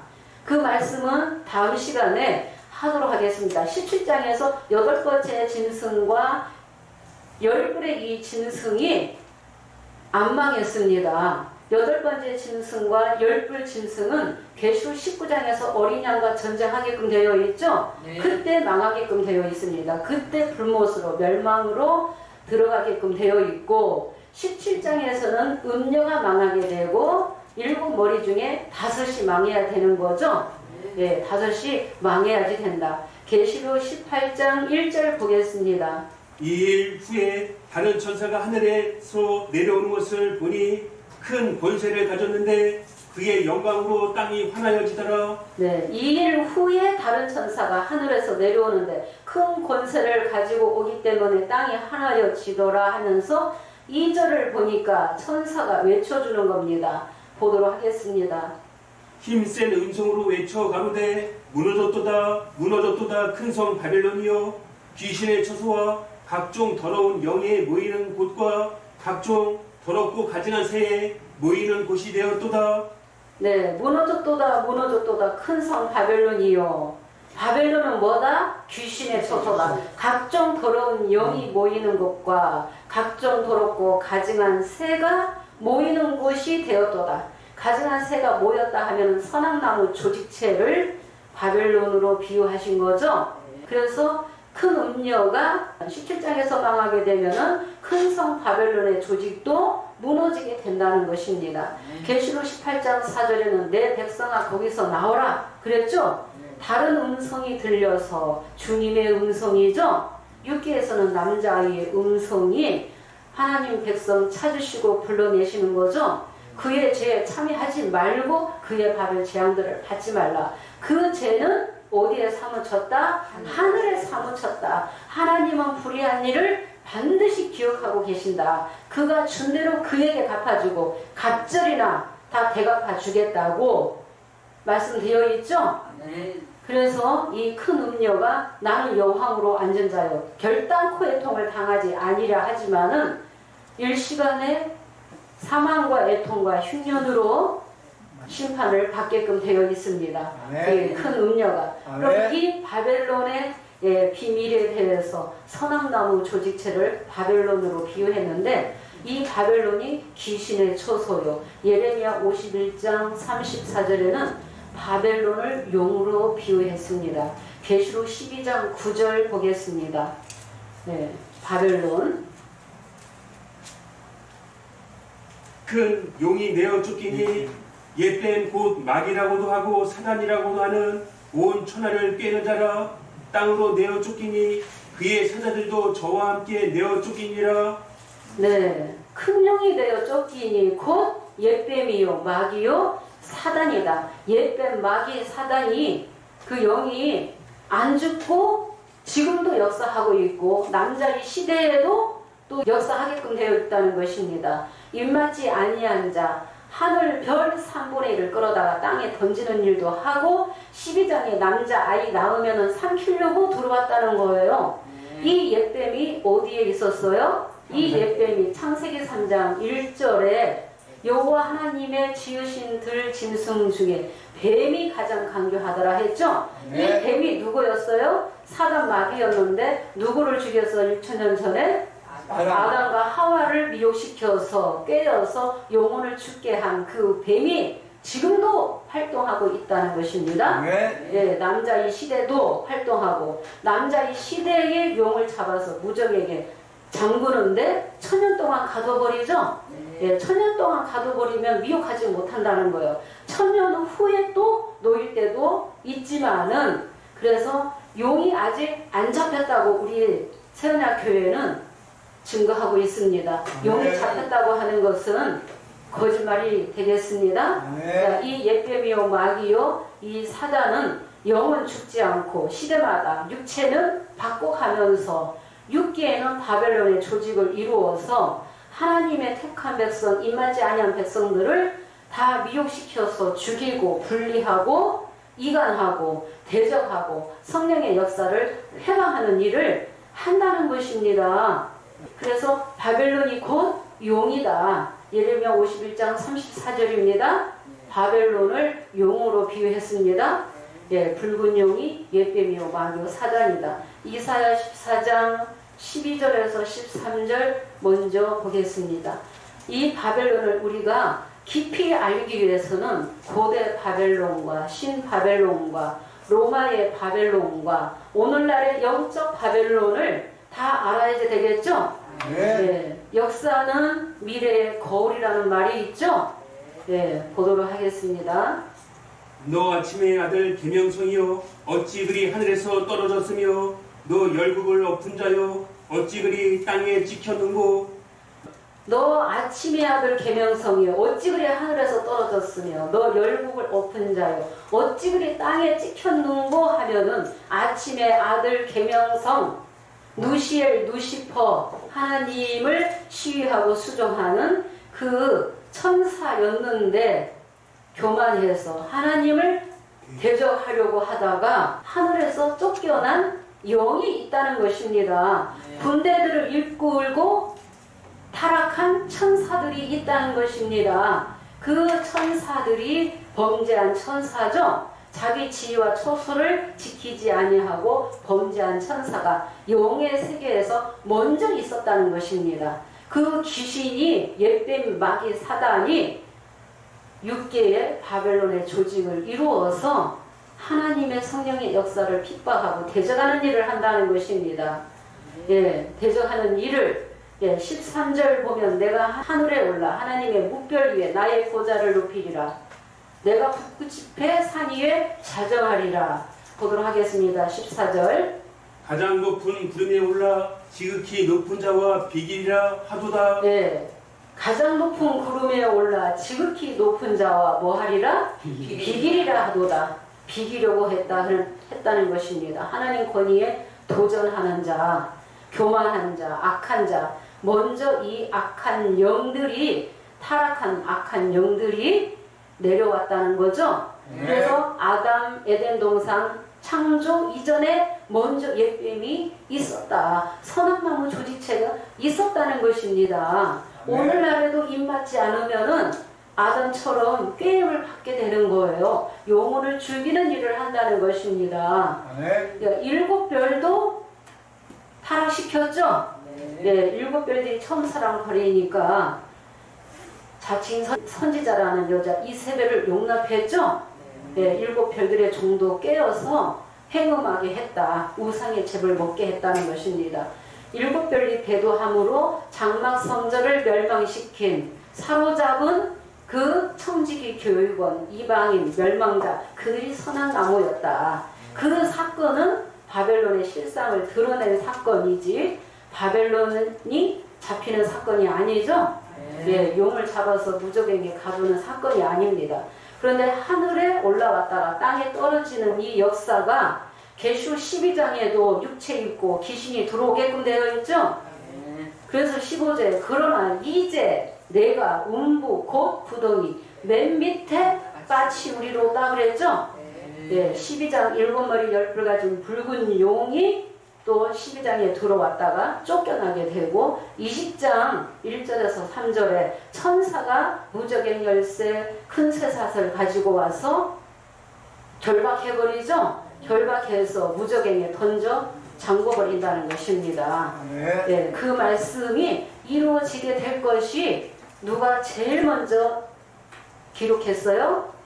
그 말씀은 다음 시간에 하도록 하겠습니다. 17장에서 여덟 번째 짐승과 열 뿔의 이 짐승이 안 망했습니다. 여덟 번째 짐승과 열 뿔 짐승은 계시록 19장에서 어린 양과 전쟁하게끔 되어 있죠. 네. 그때 망하게끔 되어 있습니다. 그때 불못으로 멸망으로 들어가게끔 되어 있고 17장에서는 음녀가 망하게 되고 일곱 머리 중에 다섯이 망해야 되는 거죠. 예, 다섯이 망해야지 된다. 계시록 18장 1절 보겠습니다. 이 일 후에 다른 천사가 하늘에서 내려오는 것을 보니 큰 권세를 가졌는데 그의 영광으로 땅이 환하여지더라. 네, 이 일 후에 다른 천사가 하늘에서 내려오는데 큰 권세를 가지고 오기 때문에 땅이 환하여지더라 하면서 2절을 보니까 천사가 외쳐주는 겁니다. 보도록 하겠습니다. 힘센 음성으로 외쳐 가로되 무너졌도다 무너졌도다 큰 성 바벨론이여 귀신의 처소와 각종 더러운 영에 모이는 곳과 각종 더럽고 가증한 새에 모이는 곳이 되었도다. 네, 무너졌도다 무너졌도다 큰 성 바벨론이요. 바벨론은 뭐다? 귀신의 처소다. 각종 더러운 영이 모이는 곳과 각종 더럽고 가증한 새가 모이는 곳이 되었도다. 가증한 새가 모였다 하면 선악나무 조직체를 바벨론으로 비유하신 거죠. 그래서 큰 음녀가 17장에서 망하게 되면은 큰 성 바벨론의 조직도 무너지게 된다는 것입니다. 계시록 18장 4절에는 내 백성아 거기서 나오라 그랬죠? 다른 음성이 들려서 주님의 음성이죠. 6기에서는 남자아이의 음성이 하나님 백성 찾으시고 불러내시는 거죠. 그의 죄에 참여하지 말고 그의 받을 재앙들을 받지 말라. 그 죄는 어디에 사무쳤다? 하늘에 사무쳤다. 하나님은 불의한 일을 반드시 기억하고 계신다. 그가 준 대로 그에게 갚아주고 갑절이나 다 대갚아 주겠다고 말씀되어 있죠. 그래서 이 큰 음녀가 나는 여왕으로 앉은 자요 결단코 애통을 당하지 아니라 하지만은 일시간에 사망과 애통과 흉년으로 심판을 받게끔 되어 있습니다. 이 큰 음녀가. 그럼 이 바벨론의 비밀에 대해서 선악나무 조직체를 바벨론으로 비유했는데 이 바벨론이 귀신의 처소요. 예레미야 51장 34절에는 바벨론을 용으로 비유했습니다. 계시록 12장 9절 보겠습니다. 바벨론. 큰 용이 내어 쫓기니 옛뱀 곧 마귀라고도 하고 사단이라고도 하는 온 천하를 꿰는 자라. 땅으로 내어 쫓기니 그의 사자들도 저와 함께 내어 쫓기니라. 네, 큰 용이 되어 쫓기니 곧 옛뱀이요 마귀요 사단이다. 옛뱀 마귀 사단이 그 영이 안 죽고 지금도 역사하고 있고 남자의 시대에도 또 역사하게끔 되어 있다는 것입니다. 입맞지 아니한 자 하늘 별 3분의 1을 끌어다가 땅에 던지는 일도 하고 12장에 남자아이 낳으면 삼키려고 들어왔다는 거예요. 이 옛뱀이 어디에 있었어요? 이 옛뱀이 창세기 3장 1절에 여호와 하나님의 지으신 들 짐승 중에 뱀이 가장 강교하더라 했죠? 이 뱀이 누구였어요? 사단 마귀였는데 누구를 죽여서 6천년 전에? 아담과 하와를 미혹시켜서 깨어서 영혼을 죽게 한 그 뱀이 지금도 활동하고 있다는 것입니다. 남자의 시대도 활동하고 남자의 시대의 용을 잡아서 무적에게 잠그는데 천년 동안 가둬버리죠. 천년 동안 가둬버리면 미혹하지 못한다는 거예요. 천년 후에 또 놓일 때도 있지만은 그래서 용이 아직 안 잡혔다고 우리 새언약 교회는 증거하고 있습니다. 용이 잡혔다고 하는 것은 거짓말이 되겠습니다. 그러니까 이 옛뱀이요 마귀요 이 사단은 영은 죽지 않고 시대마다 육체는 바꿔가면서 6기에는 바벨론의 조직을 이루어서 하나님의 택한 백성, 임하지 아니한 백성들을 다 미혹시켜서 죽이고 분리하고 이간하고 대적하고 성령의 역사를 해방하는 일을 한다는 것입니다. 그래서 바벨론이 곧 용이다. 예레미야 51장 34절입니다. 바벨론을 용으로 비유했습니다. 붉은 용이 옛뱀이요 마귀요 사단이다. 이사야 14장 12절에서 13절 먼저 보겠습니다. 이 바벨론을 우리가 깊이 알기 위해서는 고대 바벨론과 신바벨론과 로마의 바벨론과 오늘날의 영적 바벨론을 다 알아야 되겠죠? 역사는 미래의 거울이라는 말이 있죠? 보도록 하겠습니다. 너 아침의 아들 계명성이여 어찌 그리 하늘에서 떨어졌으며 너 열국을 엎은 자여 어찌 그리 땅에 찍혔는고. 너 아침의 아들 계명성이여 어찌 그리 하늘에서 떨어졌으며 너 열국을 엎은 자여 어찌 그리 땅에 찍혔는고 하면은 아침의 아들 계명성 누시엘 누시퍼 하나님을 시위하고 수종하는 그 천사였는데 교만해서 하나님을 대적하려고 하다가 하늘에서 쫓겨난 영이 있다는 것입니다. 군대들을 이끌고 타락한 천사들이 있다는 것입니다. 그 천사들이 범죄한 천사죠. 자기 지위와 처소를 지키지 아니하고 범죄한 천사가 영의 세계에서 먼저 있었다는 것입니다. 그 귀신이 옛뱀 마귀 사단이 6개의 바벨론의 조직을 이루어서 하나님의 성령의 역사를 핍박하고 대적하는 일을 한다는 것입니다. 대적하는 일을 예, 13절 보면 내가 하늘에 올라 하나님의 묵별 위에 나의 보좌를 높이리라. 내가 북극집회 산 위에 자정하리라. 보도록 하겠습니다. 14절. 가장 높은 구름에 올라 지극히 높은 자와 비길이라 하도다. 예, 가장 높은 구름에 올라 지극히 높은 자와 뭐 하리라? 비길이라 하도다. 비기려고 했다는 것입니다. 하나님 권위에 도전하는 자, 교만한 자, 악한 자, 먼저 이 악한 영들이, 타락한 악한 영들이 내려왔다는 거죠. 그래서 아담 에덴 동산 창조 이전에 먼저 옛뱀이 있었다. 선악나무 조직체가 있었다는 것입니다. 오늘날에도 입맞지 않으면은 아담처럼 꾀임을 받게 되는 거예요. 영혼을 죽이는 일을 한다는 것입니다. 7별도 타락시켰죠? 네, 7별들이 천사랑 거리니까 자칭 선지자라는 여자 이세벨을 용납했죠? 네, 7별들의 종도 깨어서 행음하게 했다. 우상의 잽을 먹게 했다는 것입니다. 7별이 배도함으로 장막 성전을 멸망시킨, 사로잡은 그 청지기 교육원, 이방인, 멸망자, 그들이 선한 나무였다. 그 사건은 바벨론의 실상을 드러낸 사건이지 바벨론이 잡히는 사건이 아니죠. 네, 용을 잡아서 무적에게 가두는 사건이 아닙니다. 그런데 하늘에 올라왔다가 땅에 떨어지는 이 역사가 계시록 12장에도 육체 입고 귀신이 들어오게끔 되어 있죠. 그래서 15절 그러나 이제 내가 음부 곧 구덩이 맨 밑에 빠치우리로다 그랬죠. 네, 12장 7머리 10뿔 가진 붉은 용이 또 12장에 들어왔다가 쫓겨나게 되고 20장 1절에서 3절에 천사가 무적의 열쇠 큰 쇠사슬 가지고 와서 결박해버리죠. 결박해서 무적행에 던져 잠궈버린다는 것입니다. 네, 그 말씀이 이루어지게 될 것이 누가 제일 먼저 기록했어요?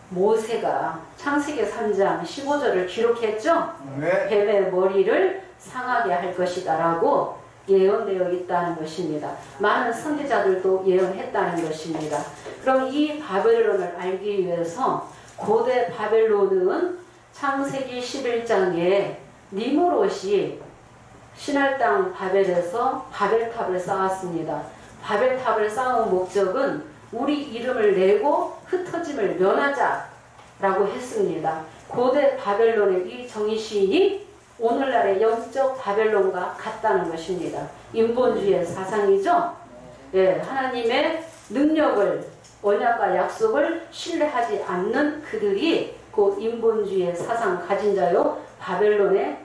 모세가 창세기 3장 15절을 기록했죠. 뱀의 머리를 상하게 할 것이다 라고 예언되어 있다는 것입니다. 많은 선지자들도 예언했다는 것입니다. 그럼 이 바벨론을 알기 위해서 고대 바벨론은 창세기 11장에 니무롯이 신할 땅 바벨에서 바벨탑을 쌓았습니다. 바벨탑을 쌓은 목적은 우리 이름을 내고 흩어짐을 면하자라고 했습니다. 고대 바벨론의 이 정의시인이 오늘날의 영적 바벨론과 같다는 것입니다. 인본주의의 사상이죠. 예, 하나님의 능력을, 언약과 약속을 신뢰하지 않는 그들이 곧 인본주의의 사상 가진 자요 바벨론의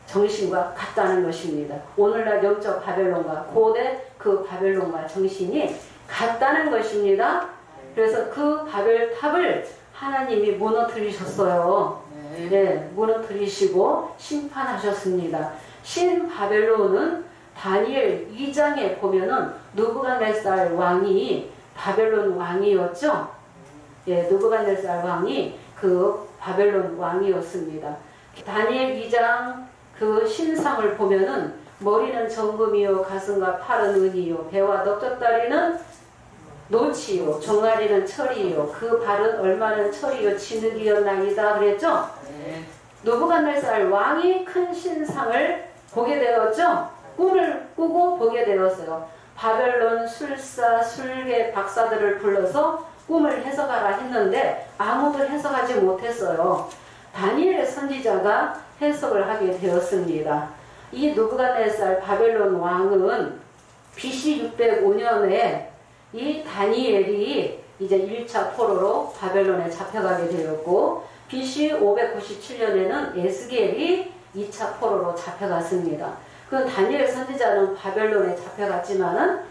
정신과 같다는 것입니다. 오늘날 영적 바벨론과 고대 그 바벨론과 정신이 같다는 것입니다. 그래서 그 바벨탑을 하나님이 무너뜨리셨어요. 네, 무너뜨리시고 심판하셨습니다. 신바벨론은 다니엘 2장에 보면은 느부갓네살 왕이 바벨론 왕이었죠. 예, 느부갓네살 왕이 그 바벨론 왕이었습니다. 다니엘 2장 그 신상을 보면은 머리는 정금이요 가슴과 팔은 은이요 배와 넓적다리는 노치요 종아리는 철이요 그 발은 얼마는 철이요 진흙이었나이다 그랬죠. 느부갓네살 왕이 큰 신상을 보게 되었죠. 꿈을 꾸고 보게 되었어요. 바벨론 술사 술계 박사들을 불러서 꿈을 해석하라 했는데 아무도 해석하지 못했어요. 다니엘 선지자가 해석을 하게 되었습니다. 이 느부갓네살 바벨론 왕은 BC 605년에 이 다니엘이 이제 1차 포로로 바벨론에 잡혀가게 되었고 BC 597년에는 에스겔이 2차 포로로 잡혀갔습니다. 그 다니엘 선지자는 바벨론에 잡혀갔지만은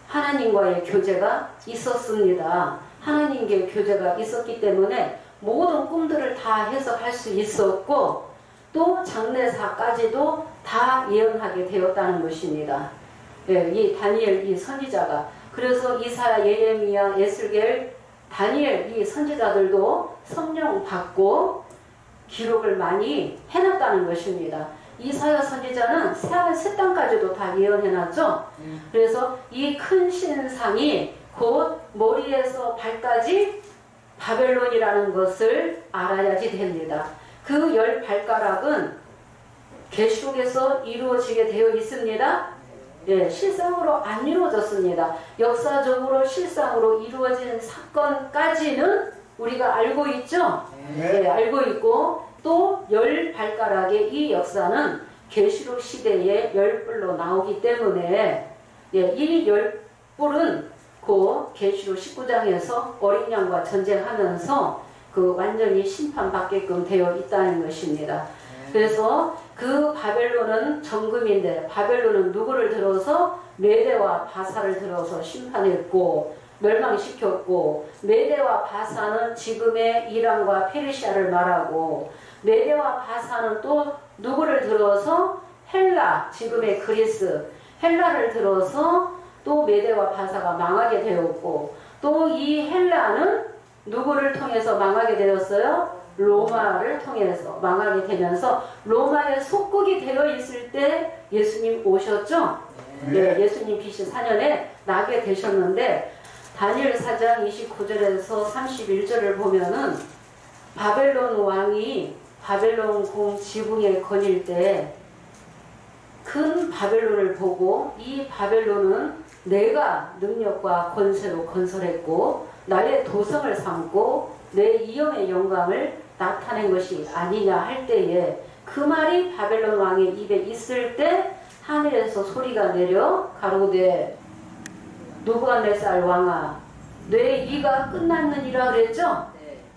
하나님과의 교제가 있었습니다. 하나님과의 교제가 있었기 때문에 모든 꿈들을 다 해석할 수 있었고 또 장래사까지도 다 예언하게 되었다는 것입니다. 예, 이 다니엘 이 선지자가 그래서 이사야, 예레미야, 에스겔, 다니엘 이 선지자들도 성령 받고 기록을 많이 해놨다는 것입니다. 이사야 선지자는 새하늘 새 땅까지도 다 예언해놨죠. 그래서 이 큰 신상이 곧 머리에서 발까지 바벨론이라는 것을 알아야지 됩니다. 그 10발가락은 계시록에서 이루어지게 되어 있습니다. 예, 실상으로 안 이루어졌습니다. 역사적으로 실상으로 이루어진 사건까지는 우리가 알고 있죠. 예, 알고 있고 또 10발가락의 이 역사는 계시록 시대에 10뿔로 나오기 때문에 예, 이 10뿔은 그 계시록 19장에서 어린 양과 전쟁하면서 그 완전히 심판받게끔 되어 있다는 것입니다. 그래서 그 바벨론은 정금인데 바벨론은 누구를 들어서 메대와 바사를 들어서 심판했고 멸망시켰고 메대와 바사는 지금의 이란과 페르시아를 말하고 메대와 바사는 또 누구를 들어서 헬라 지금의 그리스 헬라를 들어서 또 메대와 바사가 망하게 되었고 또 이 헬라는 누구를 통해서 망하게 되었어요? 로마를 통해서 망하게 되면서 로마의 속국이 되어 있을 때 예수님 오셨죠? 네, 예수님 BC 4년에 나게 되셨는데 다니엘 4장 29절에서 31절을 보면은 바벨론 왕이 바벨론 공 지붕에 거닐 때 큰 바벨론을 보고 이 바벨론은 내가 능력과 권세로 건설했고 나의 도성을 삼고 내 이엄의 영광을 나타낸 것이 아니냐 할 때에 그 말이 바벨론 왕의 입에 있을 때 하늘에서 소리가 내려 가로되 느부갓네살 왕아 내 이가 끝났느니라 그랬죠?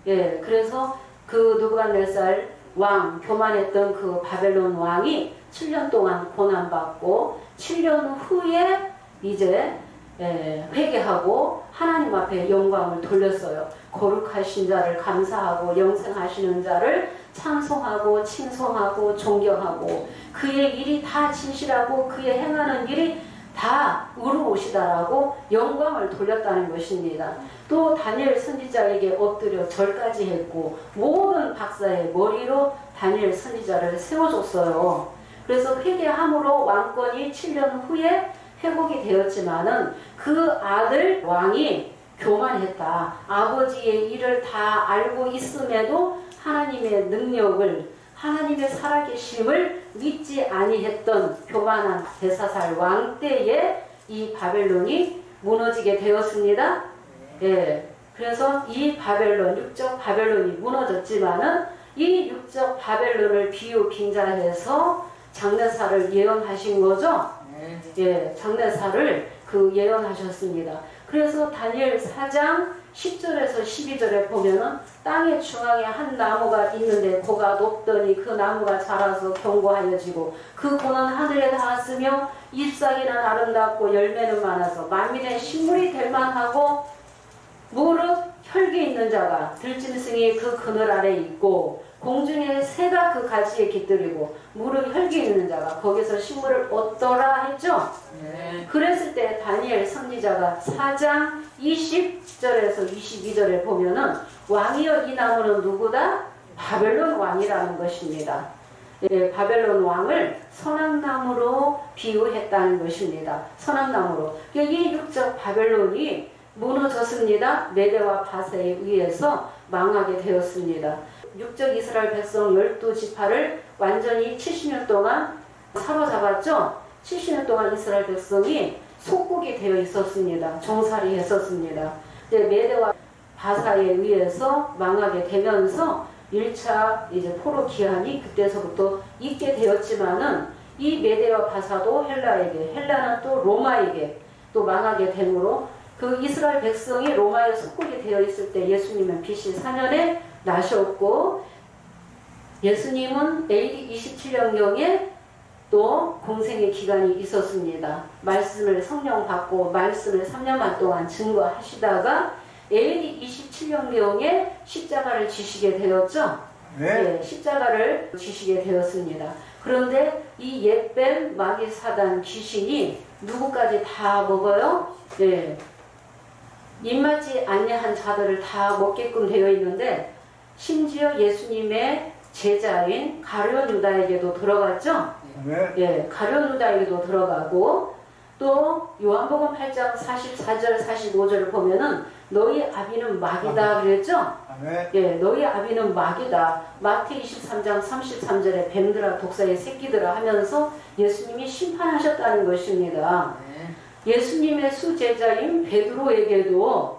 예, 그래서 그 느부갓네살 왕 교만했던 그 바벨론 왕이 7년 동안 고난받고 7년 후에 이제 회개하고 하나님 앞에 영광을 돌렸어요. 거룩하신 자를 감사하고 영생하시는 자를 찬송하고 칭송하고 존경하고 그의 일이 다 진실하고 그의 행하는 일이 다 의로우시다라고 영광을 돌렸다는 것입니다. 또 다니엘 선지자에게 엎드려 절까지 했고 모든 박사의 머리로 다니엘 선지자를 세워줬어요. 그래서 회개함으로 왕권이 7년 후에 회복이 되었지만은 그 아들 왕이 교만했다. 아버지의 일을 다 알고 있음에도 하나님의 능력을 하나님의 살아계심을 믿지 아니했던 교만한 벨사살 왕 때에 이 바벨론이 무너지게 되었습니다. 예. 그래서 이 바벨론, 육적 바벨론이 무너졌지만은 이 육적 바벨론을 비유 빙자해서 장례사를 예언하신 거죠. 예, 장례사를 그 예언하셨습니다. 그래서 다니엘 4장 10절에서 12절에 보면은 땅의 중앙에 한 나무가 있는데 고가 높더니 그 나무가 자라서 견고하여지고 그 고는 하늘에 닿았으며 잎사귀는 아름답고 열매는 많아서 만민의 식물이 될 만하고 무릇 혈기 있는 자가 들짐승이 그 그늘 아래 있고 공중의 새가 그 가지에 깃들이고 무릇 혈기 있는 자가 거기서 식물을 얻더라 했죠. 그랬을 때 다니엘 선지자가 4장 20절에서 22절에 보면은 왕이여 이 나무는 누구다? 바벨론 왕이라는 것입니다. 예, 바벨론 왕을 선악나무로 비유했다는 것입니다. 선악나무로. 이 육적 바벨론이 무너졌습니다. 메대와 바사에 의해서 망하게 되었습니다. 육적 이스라엘 백성 12지파를 완전히 70년 동안 사로잡았죠. 70년 동안 이스라엘 백성이 속국이 되어 있었습니다. 종살이 했었습니다. 메대와 바사에 의해서 망하게 되면서 1차 이제 포로 기한이 그때서부터 있게 되었지만은 이 메대와 바사도 헬라에게, 헬라는 또 로마에게 또 망하게 되므로 그 이스라엘 백성이 로마에 속국이 되어 있을 때 예수님은 BC 4년에 나셨고 예수님은 AD 27년경에 또 공생의 기간이 있었습니다. 말씀을 성령 받고 말씀을 3년만 동안 증거하시다가 AD 27년경에 십자가를 지시게 되었죠. 네, 십자가를 지시게 되었습니다. 그런데 이 옛뱀 마귀 사단 귀신이 누구까지 다 먹어요? 네. 입맞지 아니한 자들을 다 먹게끔 되어 있는데 심지어 예수님의 제자인 가룟 유다에게도 들어갔죠. 아멘. 예, 가룟 유다에게도 들어가고 또 요한복음 8장 44절 45절을 보면은 너희 아비는 마귀다 그랬죠. 아멘. 예, 너희 아비는 마귀다. 마태 23장 33절에 뱀들아 독사의 새끼들아 하면서 예수님이 심판하셨다는 것입니다. 예수님의 수제자인 베드로에게도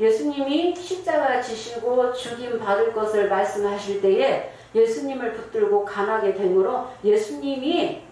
예수님이 십자가 지시고 죽임 받을 것을 말씀하실 때에 예수님을 붙들고 가나게 되므로 예수님이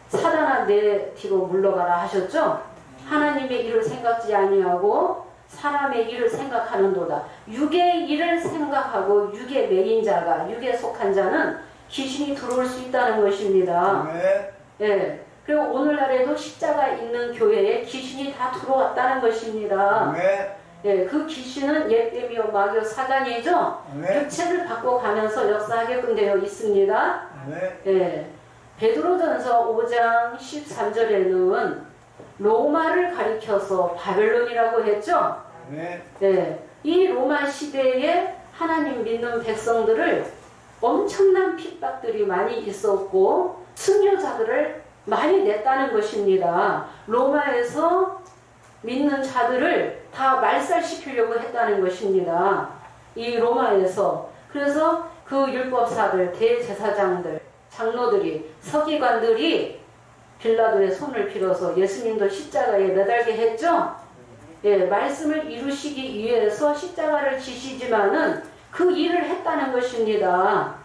사단아 내 뒤로 물러가라 하셨죠. 하나님의 일을 생각지 아니하고 사람의 일을 생각하는도다. 육의 일을 생각하고 육의 메인 자가 육에 속한 자는 귀신이 들어올 수 있다는 것입니다. 아멘. 예. 그리고 오늘날에도 십자가 있는 교회에 귀신이 다 들어왔다는 것입니다. 아멘. 예, 그 귀신은 옛뱀이요 마귀요 사단이죠. 아멘. 육체를 바꿔가면서 역사하게끔 되어 있습니다. 아멘. 예, 베드로전서 5장 13절에는 로마를 가리켜서 바벨론이라고 했죠. 아멘. 예, 이 로마 시대에 하나님 믿는 백성들을 엄청난 핍박들이 많이 있었고 순교자들을 많이 냈다는 것입니다. 로마에서 믿는 자들을 다 말살시키려고 했다는 것입니다. 이 로마에서. 그래서 그 율법사들, 대제사장들, 장로들이, 서기관들이 빌라도의 손을 빌어서 예수님도 십자가에 매달게 했죠. 예, 말씀을 이루시기 위해서 십자가를 지시지만은 그 일을 했다는 것입니다.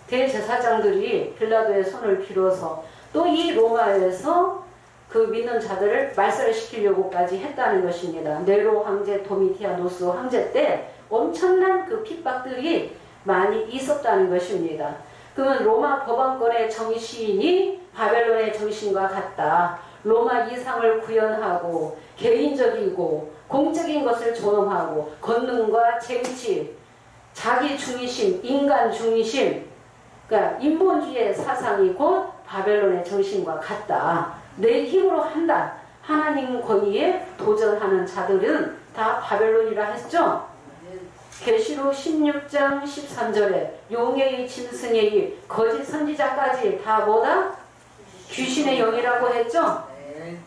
대제사장들이 빌라도의 손을 빌어서 또 이 로마에서 그 믿는 자들을 말살시키려고까지 했다는 것입니다. 네로 황제, 도미티아노스 황제 때 엄청난 그 핍박들이 많이 있었다는 것입니다. 그러면 로마 법왕권의 정신이 바벨론의 정신과 같다. 로마 이상을 구현하고 개인적이고 공적인 것을 존엄하고 권능과 쟁취, 자기 중심, 인간 중심, 그러니까 인본주의의 사상이 곧 바벨론의 정신과 같다. 내 힘으로 한다. 하나님 권위에 도전하는 자들은 다 바벨론이라 했죠. 계시록 16장 13절에 용의 짐승의 거짓 선지자까지 다 뭐다? 귀신의 영이라고 했죠.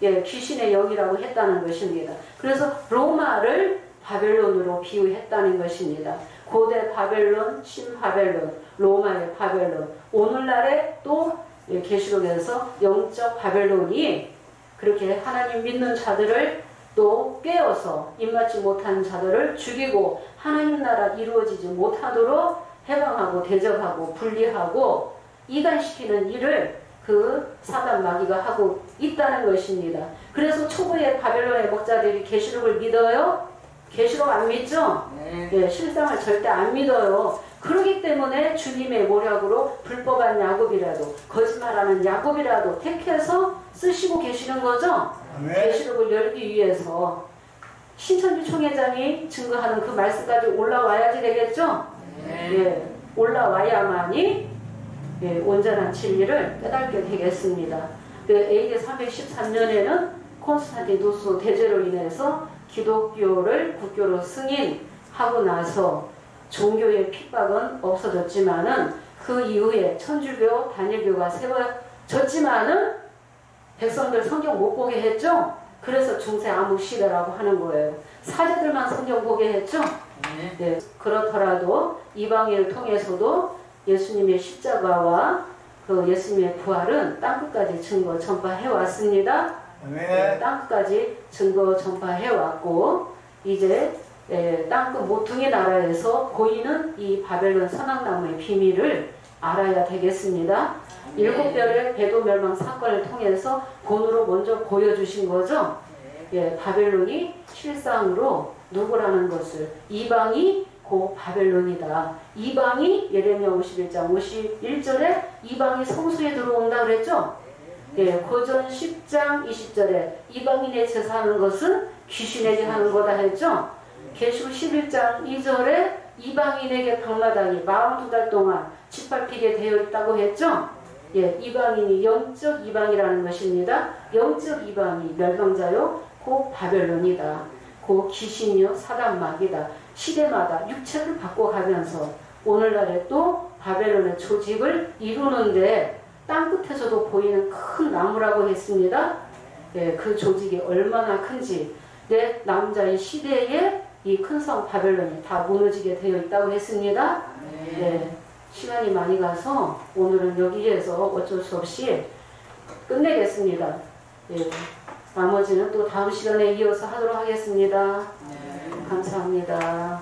예, 귀신의 영이라고 했다는 것입니다. 그래서 로마를 바벨론으로 비유했다는 것입니다. 고대 바벨론, 신바벨론, 로마의 바벨론. 오늘날에 또 계시록에서 영적 바벨론이 그렇게 하나님 믿는 자들을 또 깨어서 입맞지 못한 자들을 죽이고 하나님 나라 이루어지지 못하도록 해방하고 대적하고 분리하고 이간시키는 일을 그 사단 마귀가 하고 있다는 것입니다. 그래서 초보의 바벨론의 목자들이 계시록을 믿어요? 계시록 안 믿죠? 예, 실상을 절대 안 믿어요. 그러기 때문에 주님의 모략으로 불법한 야곱이라도 거짓말하는 야곱이라도 택해서 쓰시고 계시는 거죠. 계시록을 열기 위해서 신천지 총회장이 증거하는 그 말씀까지 올라와야지 되겠죠. 예, 올라와야만이 예, 온전한 진리를 깨닫게 되겠습니다. 그 AD 313년에는 콘스탄티누스 대제로 인해서 기독교를 국교로 승인하고 나서 종교의 핍박은 없어졌지만은 그 이후에 천주교, 단일교가 세워졌지만은 백성들 성경 못 보게 했죠. 그래서 중세 암흑 시대라고 하는 거예요. 사제들만 성경 보게 했죠. 네, 그렇더라도 이방인을 통해서도 예수님의 십자가와 그 예수님의 부활은 땅끝까지 증거 전파해 왔습니다. 네, 땅끝까지 증거 전파해 왔고 이제 땅끝 모퉁이 나라에서 보이는 이 바벨론 선악나무의 비밀을 알아야 되겠습니다. 일곱 별의 배도 멸망 사건을 통해서 본으로 먼저 보여주신 거죠. 예, 바벨론이 실상으로 누구라는 것을 이방이 고 바벨론이다. 이방이 예레미야 51장 51절에 이방이 성소에 들어온다 그랬죠. 예, 고전 10장 20절에 이방인의 제사하는 것은 귀신에게 하는 거다 했죠. 계시록 11장 2절에 이방인에게 방마당이 42달 동안 짓밟히게 되어 있다고 했죠. 예, 이방인이 영적 이방이라는 것입니다. 영적 이방이 멸망자요 고 바벨론이다. 고 귀신이요 사단 마귀다. 시대마다 육체를 바꿔가면서 오늘날에 또 바벨론의 조직을 이루는데 땅끝에서도 보이는 큰 나무라고 했습니다. 예, 그 조직이 얼마나 큰지 내 남자의 시대에 이 큰 성 바벨론이 다 무너지게 되어 있다고 했습니다. 네, 시간이 많이 가서 오늘은 여기에서 어쩔 수 없이 끝내겠습니다. 예, 나머지는 또 다음 시간에 이어서 하도록 하겠습니다. 감사합니다.